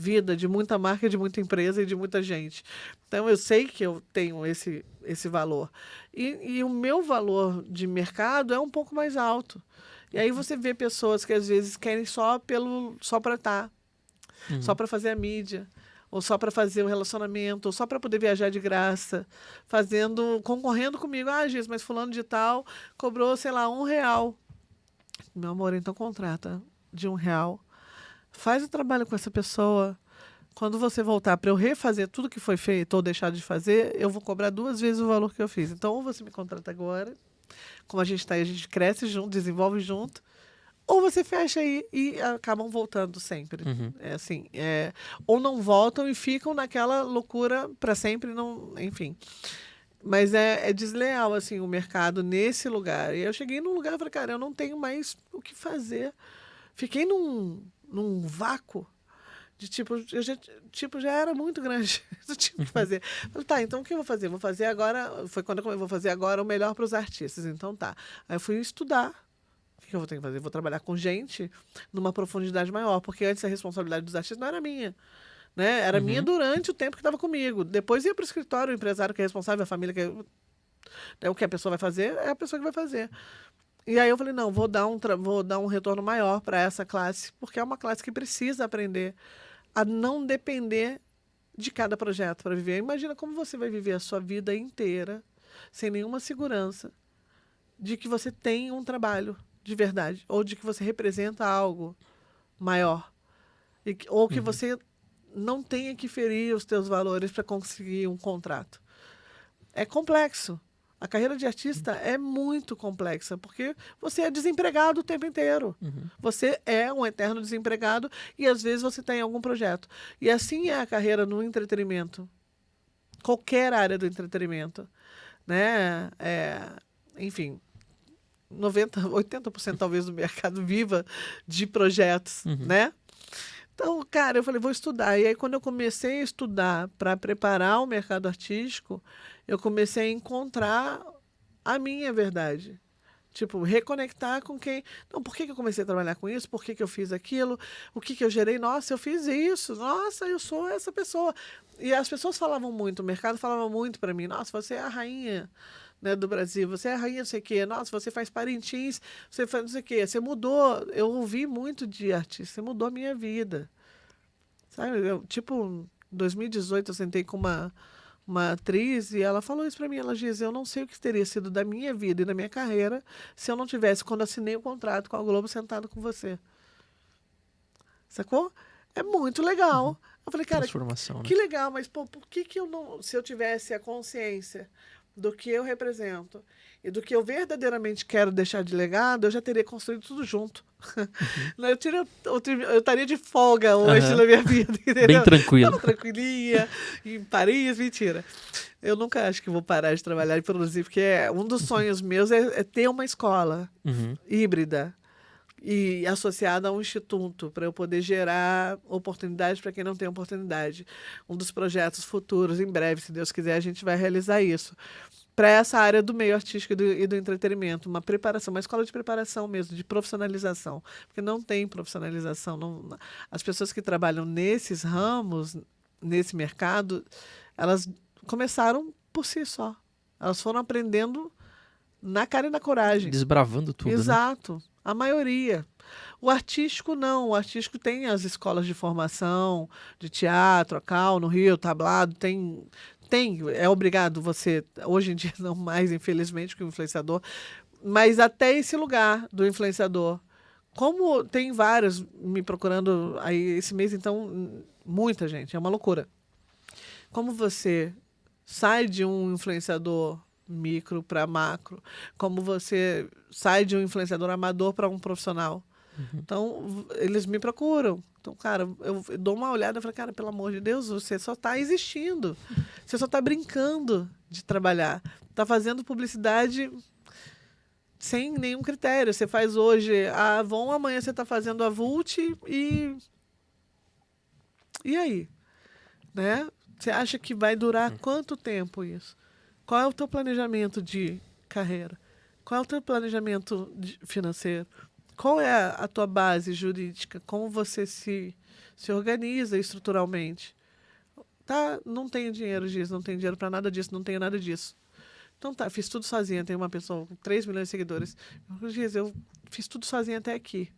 vida de muita marca, de muita empresa e de muita gente. Então, eu sei que eu tenho esse valor. E o meu valor de mercado é um pouco mais alto. E aí você vê pessoas que, às vezes, querem só para estar, só para fazer a mídia, ou só para fazer o relacionamento, ou só para poder viajar de graça, concorrendo comigo. Ah, Giz, mas fulano de tal cobrou, sei lá, R$1. Meu amor, então contrata de R$1. Faz o trabalho com essa pessoa. Quando você voltar para eu refazer tudo que foi feito ou deixado de fazer, eu vou cobrar 2 vezes o valor que eu fiz. Então, ou você me contrata agora, como a gente está aí, a gente cresce junto, desenvolve junto, ou você fecha aí e acabam voltando sempre. É assim, ou não voltam e ficam naquela loucura para sempre, não, enfim. Mas é desleal, assim, o mercado nesse lugar. E eu cheguei num lugar e falei, cara, eu não tenho mais o que fazer. Fiquei num vácuo de já era muito grande. Não tinha o que fazer. Falei, tá, então o que eu vou fazer? Vou fazer agora. Foi quando eu vou fazer agora o melhor para os artistas. Então tá. Aí eu fui estudar. O que eu vou ter que fazer? Vou trabalhar com gente numa profundidade maior, porque antes a responsabilidade dos artistas não era minha. né? Era minha durante o tempo que estava comigo. Depois ia para o escritório, o empresário que é responsável, a família que é o que a pessoa vai fazer, é a pessoa que vai fazer. E aí eu falei, não, vou dar um retorno maior para essa classe, porque é uma classe que precisa aprender a não depender de cada projeto para viver. Imagina como você vai viver a sua vida inteira sem nenhuma segurança de que você tem um trabalho de verdade, ou de que você representa algo maior, ou que você não tenha que ferir os teus valores para conseguir um contrato. É complexo. A carreira de artista é muito complexa, porque você é desempregado o tempo inteiro. Você é um eterno desempregado e, às vezes, você está em algum projeto. E assim é a carreira no entretenimento. Qualquer área do entretenimento. Né? Enfim, 80% talvez do mercado viva de projetos, né? Então, cara, eu falei, vou estudar. E aí, quando eu comecei a estudar para preparar o mercado artístico, eu comecei a encontrar a minha verdade. Tipo, reconectar com quem... Não, por que eu comecei a trabalhar com isso? Por que eu fiz aquilo? O que eu gerei? Nossa, eu fiz isso. Nossa, eu sou essa pessoa. E as pessoas falavam muito, o mercado falava muito para mim. Nossa, você é a rainha, né, do Brasil. Você é a rainha não sei o quê. Nossa, você faz Parintins, você faz não sei o quê. Você mudou. Eu ouvi muito de artista. Você mudou a minha vida. Sabe? Em 2018, eu sentei com uma atriz e ela falou isso para mim. Ela diz, eu não sei o que teria sido da minha vida e da minha carreira se eu não tivesse, quando assinei o contrato com a Globo, sentado com você. Sacou? É muito legal. Eu falei, cara, Transformação, que né? legal, mas pô, por que eu não... Se eu tivesse a consciência do que eu represento e do que eu verdadeiramente quero deixar de legado, eu já teria construído tudo junto. Eu estaria de folga hoje na minha vida, entendeu? Bem tranquilo. Tava tranquilinha, em Paris, mentira. Eu nunca acho que vou parar de trabalhar e produzir, porque um dos sonhos meus é ter uma escola híbrida e associada a um instituto, para eu poder gerar oportunidades para quem não tem oportunidade. Um dos projetos futuros, em breve, se Deus quiser, a gente vai realizar isso. Para essa área do meio artístico e do entretenimento, uma preparação, uma escola de preparação mesmo, de profissionalização, porque não tem profissionalização. As pessoas que trabalham nesses ramos, nesse mercado, elas começaram por si só. Elas foram aprendendo na cara e na coragem. Desbravando tudo, Exato. né? A maioria. O artístico, não. O artístico tem as escolas de formação, de teatro, a Cal, no Rio, Tablado, é obrigado você, hoje em dia não mais, infelizmente, que o influenciador, mas até esse lugar do influenciador. Como tem vários me procurando aí esse mês, então, muita gente, é uma loucura. Como você sai de um influenciador micro para macro, como você sai de um influenciador amador para um profissional. Então, eles me procuram. Então, cara, eu dou uma olhada e falo, cara, pelo amor de Deus, você só está existindo. Você só está brincando de trabalhar. Está fazendo publicidade sem nenhum critério. Você faz hoje a Avon, amanhã você está fazendo a Vult e aí? Né? Você acha que vai durar quanto tempo isso? Qual é o teu planejamento de carreira? Qual é o teu planejamento financeiro? Qual é a tua base jurídica? Como você se organiza estruturalmente? Tá, não tenho dinheiro disso, não tenho dinheiro para nada disso, não tenho nada disso. Então tá, fiz tudo sozinha. Tem uma pessoa com 3 milhões de seguidores. Eu fiz tudo sozinha até aqui.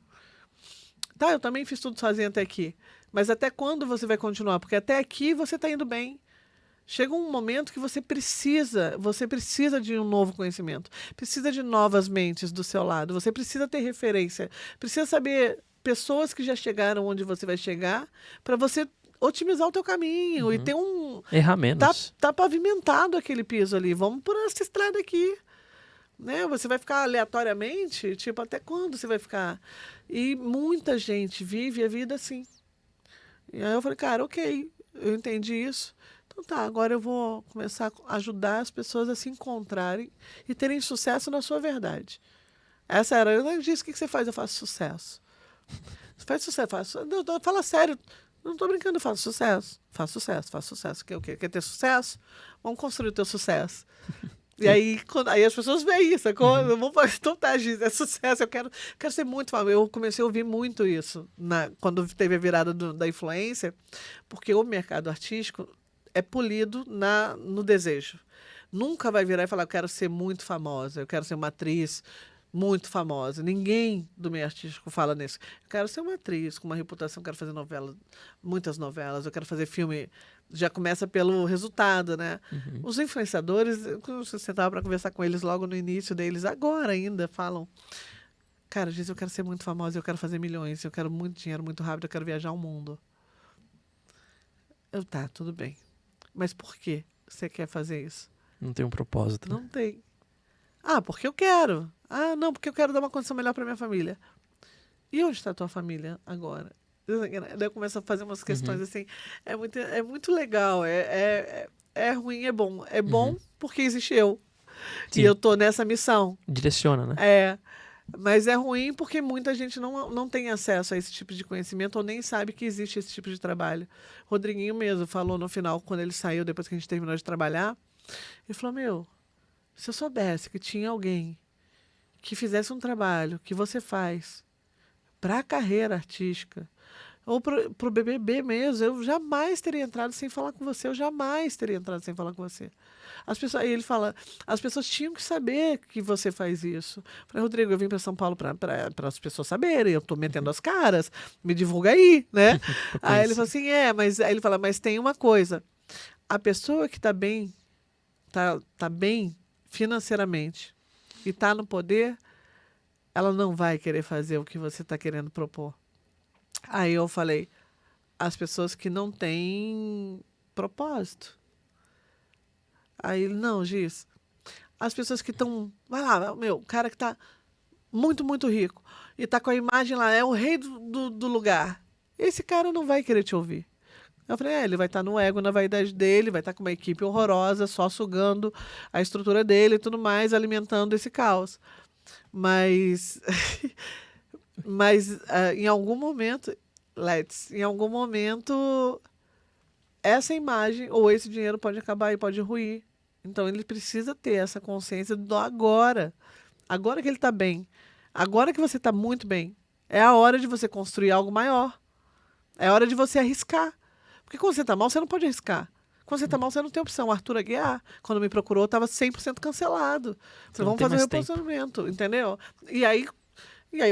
Tá, eu também fiz tudo sozinha até aqui. Mas até quando você vai continuar? Porque até aqui você está indo bem. Chega um momento que você precisa de um novo conhecimento, precisa de novas mentes do seu lado, você precisa ter referência, precisa saber pessoas que já chegaram onde você vai chegar para você otimizar o teu caminho e ter Errar menos. Tá pavimentado aquele piso ali, vamos por essa estrada aqui. Né? Você vai ficar aleatoriamente? Tipo, até quando você vai ficar? E muita gente vive a vida assim. E aí eu falei, cara, ok, eu entendi isso. Então tá, agora eu vou começar a ajudar as pessoas a se encontrarem e terem sucesso na sua verdade. Essa era, eu não disse, o que você faz? Eu faço sucesso. Você faz sucesso, fala sério, não estou brincando, eu faço sucesso. Faço sucesso. Quer o quê? Quer ter sucesso? Vamos construir o teu sucesso. E aí, aí as pessoas veem isso. Eu vou fazer, então tá, Giz, é sucesso. Eu quero ser muito famosa. Eu comecei a ouvir muito isso quando teve a virada da influência, porque o mercado artístico é polido no desejo. Nunca vai virar e falar, eu quero ser muito famosa, eu quero ser uma atriz muito famosa. Ninguém do meio artístico fala nisso. Eu quero ser uma atriz com uma reputação, quero fazer novela, muitas novelas, eu quero fazer filme. Já começa pelo resultado, né? Os influenciadores, quando você sentava para conversar com eles logo no início deles, agora ainda falam, cara, diz, eu quero ser muito famosa, eu quero fazer milhões, eu quero muito dinheiro, muito rápido, eu quero viajar o mundo. Tá, tudo bem. Mas por que você quer fazer isso? Não tem um propósito. Não tem. Ah, porque eu quero. Ah, não, porque eu quero dar uma condição melhor para minha família. E onde está a tua família agora? Daí eu começo a fazer umas questões assim. É muito legal. É ruim, é bom. É bom porque existe eu. Sim. E eu tô nessa missão. Direciona, né? Mas é ruim porque muita gente não tem acesso a esse tipo de conhecimento ou nem sabe que existe esse tipo de trabalho. Rodriguinho mesmo falou no final, quando ele saiu, depois que a gente terminou de trabalhar, ele falou, se eu soubesse que tinha alguém que fizesse um trabalho que você faz para a carreira artística, ou pro BBB mesmo, eu jamais teria entrado sem falar com você, Aí ele fala, as pessoas tinham que saber que você faz isso. Eu falei, Rodrigo, eu vim para São Paulo para as pessoas saberem, eu tô metendo as caras, me divulga aí, né? Aí ele falou assim, aí ele fala, mas tem uma coisa, a pessoa que tá bem financeiramente e tá no poder, ela não vai querer fazer o que você está querendo propor. Aí eu falei, as pessoas que não têm propósito. Aí ele, não, Giz, as pessoas que estão, vai lá, o cara que está muito, muito rico e está com a imagem lá, é o rei do lugar. Esse cara não vai querer te ouvir. Eu falei, ele vai estar no ego, na vaidade dele, vai estar com uma equipe horrorosa, só sugando a estrutura dele e tudo mais, alimentando esse caos. Mas em algum momento, essa imagem ou esse dinheiro pode acabar e pode ruir. Então ele precisa ter essa consciência do agora. Agora que ele está bem. Agora que você está muito bem. É a hora de você construir algo maior. É a hora de você arriscar. Porque quando você está mal, você não pode arriscar. Quando você está mal, você não tem opção. O Arthur Aguiar, quando me procurou, estava 100% cancelado. Vamos fazer um reposicionamento, entendeu? E aí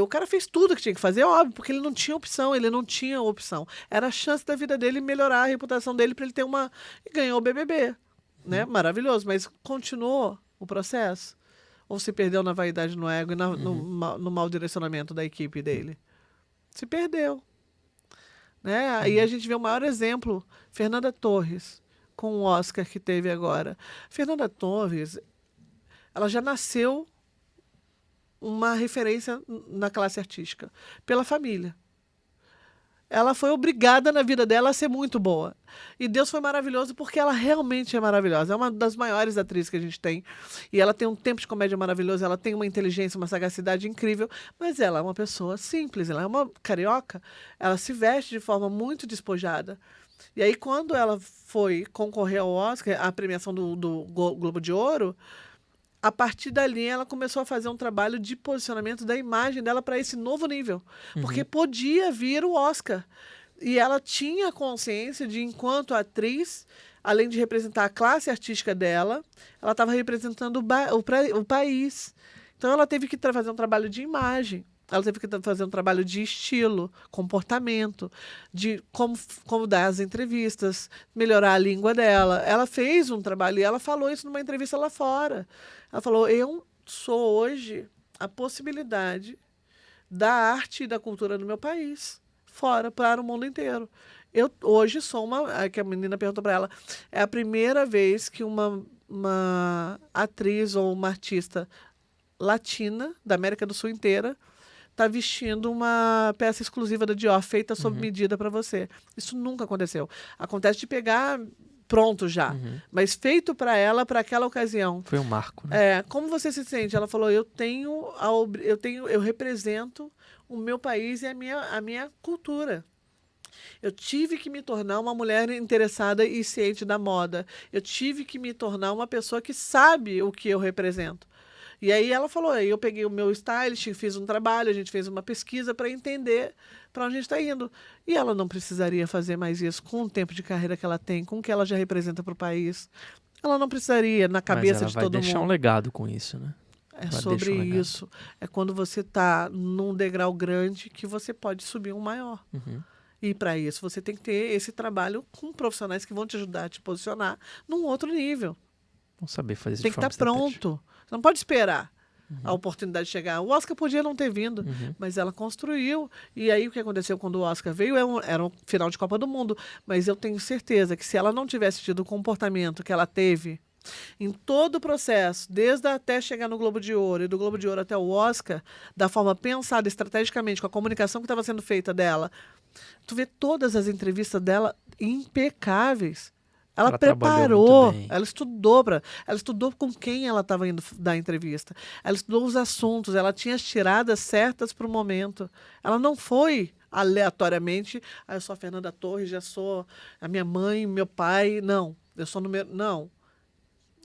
o cara fez tudo que tinha que fazer, óbvio, porque ele não tinha opção, Era a chance da vida dele melhorar a reputação dele para ele ter uma... E ganhou o BBB, né? Maravilhoso, mas continuou o processo? Ou se perdeu na vaidade, no ego e no mau direcionamento da equipe dele? Se perdeu. Né? Aí a gente vê o maior exemplo, Fernanda Torres, com o Oscar que teve agora. Fernanda Torres, ela já nasceu uma referência na classe artística, pela família. Ela foi obrigada na vida dela a ser muito boa. E Deus foi maravilhoso porque ela realmente é maravilhosa. É uma das maiores atrizes que a gente tem. E ela tem um tempo de comédia maravilhoso, ela tem uma inteligência, uma sagacidade incrível, mas ela é uma pessoa simples, ela é uma carioca, ela se veste de forma muito despojada. E aí, quando ela foi concorrer ao Oscar, à premiação do Globo de Ouro, a partir dali, ela começou a fazer um trabalho de posicionamento da imagem dela para esse novo nível. Porque podia vir o Oscar. E ela tinha consciência de, enquanto atriz, além de representar a classe artística dela, ela estava representando o país. Então, ela teve que fazer um trabalho de imagem. Ela teve que fazer um trabalho de estilo, comportamento, de como dar as entrevistas, melhorar a língua dela. Ela fez um trabalho e ela falou isso numa entrevista lá fora. Ela falou, eu sou hoje a possibilidade da arte e da cultura do meu país, fora, para o mundo inteiro. Eu hoje sou que a menina perguntou para ela, é a primeira vez que uma atriz ou uma artista latina, da América do Sul inteira, está vestindo uma peça exclusiva da Dior, feita sob medida para você. Isso nunca aconteceu. Acontece de pegar pronto já, mas feito para ela, para aquela ocasião. Foi um marco, né? Como você se sente? Ela falou, eu represento o meu país e a minha cultura. Eu tive que me tornar uma mulher interessada e ciente da moda. Eu tive que me tornar uma pessoa que sabe o que eu represento. E aí ela falou, aí eu peguei o meu stylist, fiz um trabalho, a gente fez uma pesquisa para entender para onde a gente está indo. E ela não precisaria fazer mais isso com o tempo de carreira que ela tem, com o que ela já representa para o país. Ela não precisaria na cabeça de todo mundo. Mas ela vai deixar um legado com isso, né? É sobre isso. É quando você está num degrau grande que você pode subir um maior. Uhum. E para isso você tem que ter esse trabalho com profissionais que vão te ajudar a te posicionar num outro nível. Vamos saber fazer isso Tem de que forma estar pronto. Você não pode esperar a oportunidade de chegar. O Oscar podia não ter vindo, mas ela construiu. E aí o que aconteceu quando o Oscar veio era um final de Copa do Mundo. Mas eu tenho certeza que se ela não tivesse tido o comportamento que ela teve em todo o processo, desde até chegar no Globo de Ouro e do Globo de Ouro até o Oscar, da forma pensada estrategicamente, com a comunicação que estava sendo feita dela, tu vê todas as entrevistas dela impecáveis. Ela preparou, ela estudou com quem ela estava indo dar entrevista. Ela estudou os assuntos, ela tinha as tiradas certas para o momento. Ela não foi aleatoriamente, eu sou a Fernanda Torres, já sou a minha mãe, meu pai. Não, eu sou número. Não.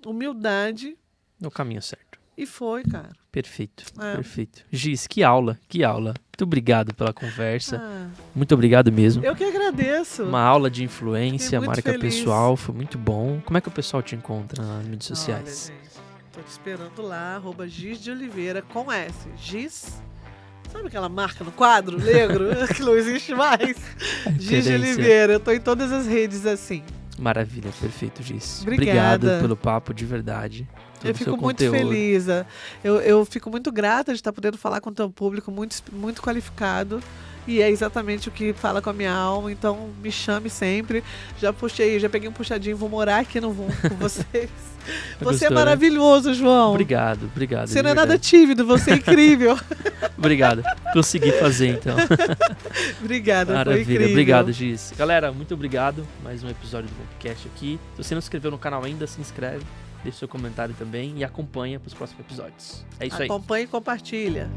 Humildade. No caminho certo. E foi, cara. Perfeito, perfeito. Giz, que aula, que aula. Muito obrigado pela conversa. Muito obrigado mesmo. Eu que agradeço. Uma aula de influência, marca feliz. pessoal, foi muito bom. Como é que o pessoal te encontra nas mídias sociais? Olha, gente, tô te esperando lá, @Giz de Oliveira, com S. Giz, sabe aquela marca no quadro negro que não existe mais? Giz de Oliveira, eu tô em todas as redes assim. Maravilha, perfeito, Giz. Obrigada. Obrigado pelo papo, de verdade. Eu fico muito feliz. Eu fico muito grata de estar podendo falar com o teu público muito qualificado. E é exatamente o que fala com a minha alma. Então, me chame sempre. Já peguei um puxadinho. Vou morar aqui no VUM com vocês. Você é maravilhoso, João. Obrigado. Você não é nada tímido, você é incrível. Obrigado. Consegui fazer, então. Obrigada, maravilha. Foi incrível. Obrigado, Giz. Galera, muito obrigado. Mais um episódio do podcast aqui. Se você não se inscreveu no canal ainda, se inscreve. Deixe seu comentário também e acompanha para os próximos episódios. É isso aí. Acompanhe e compartilha.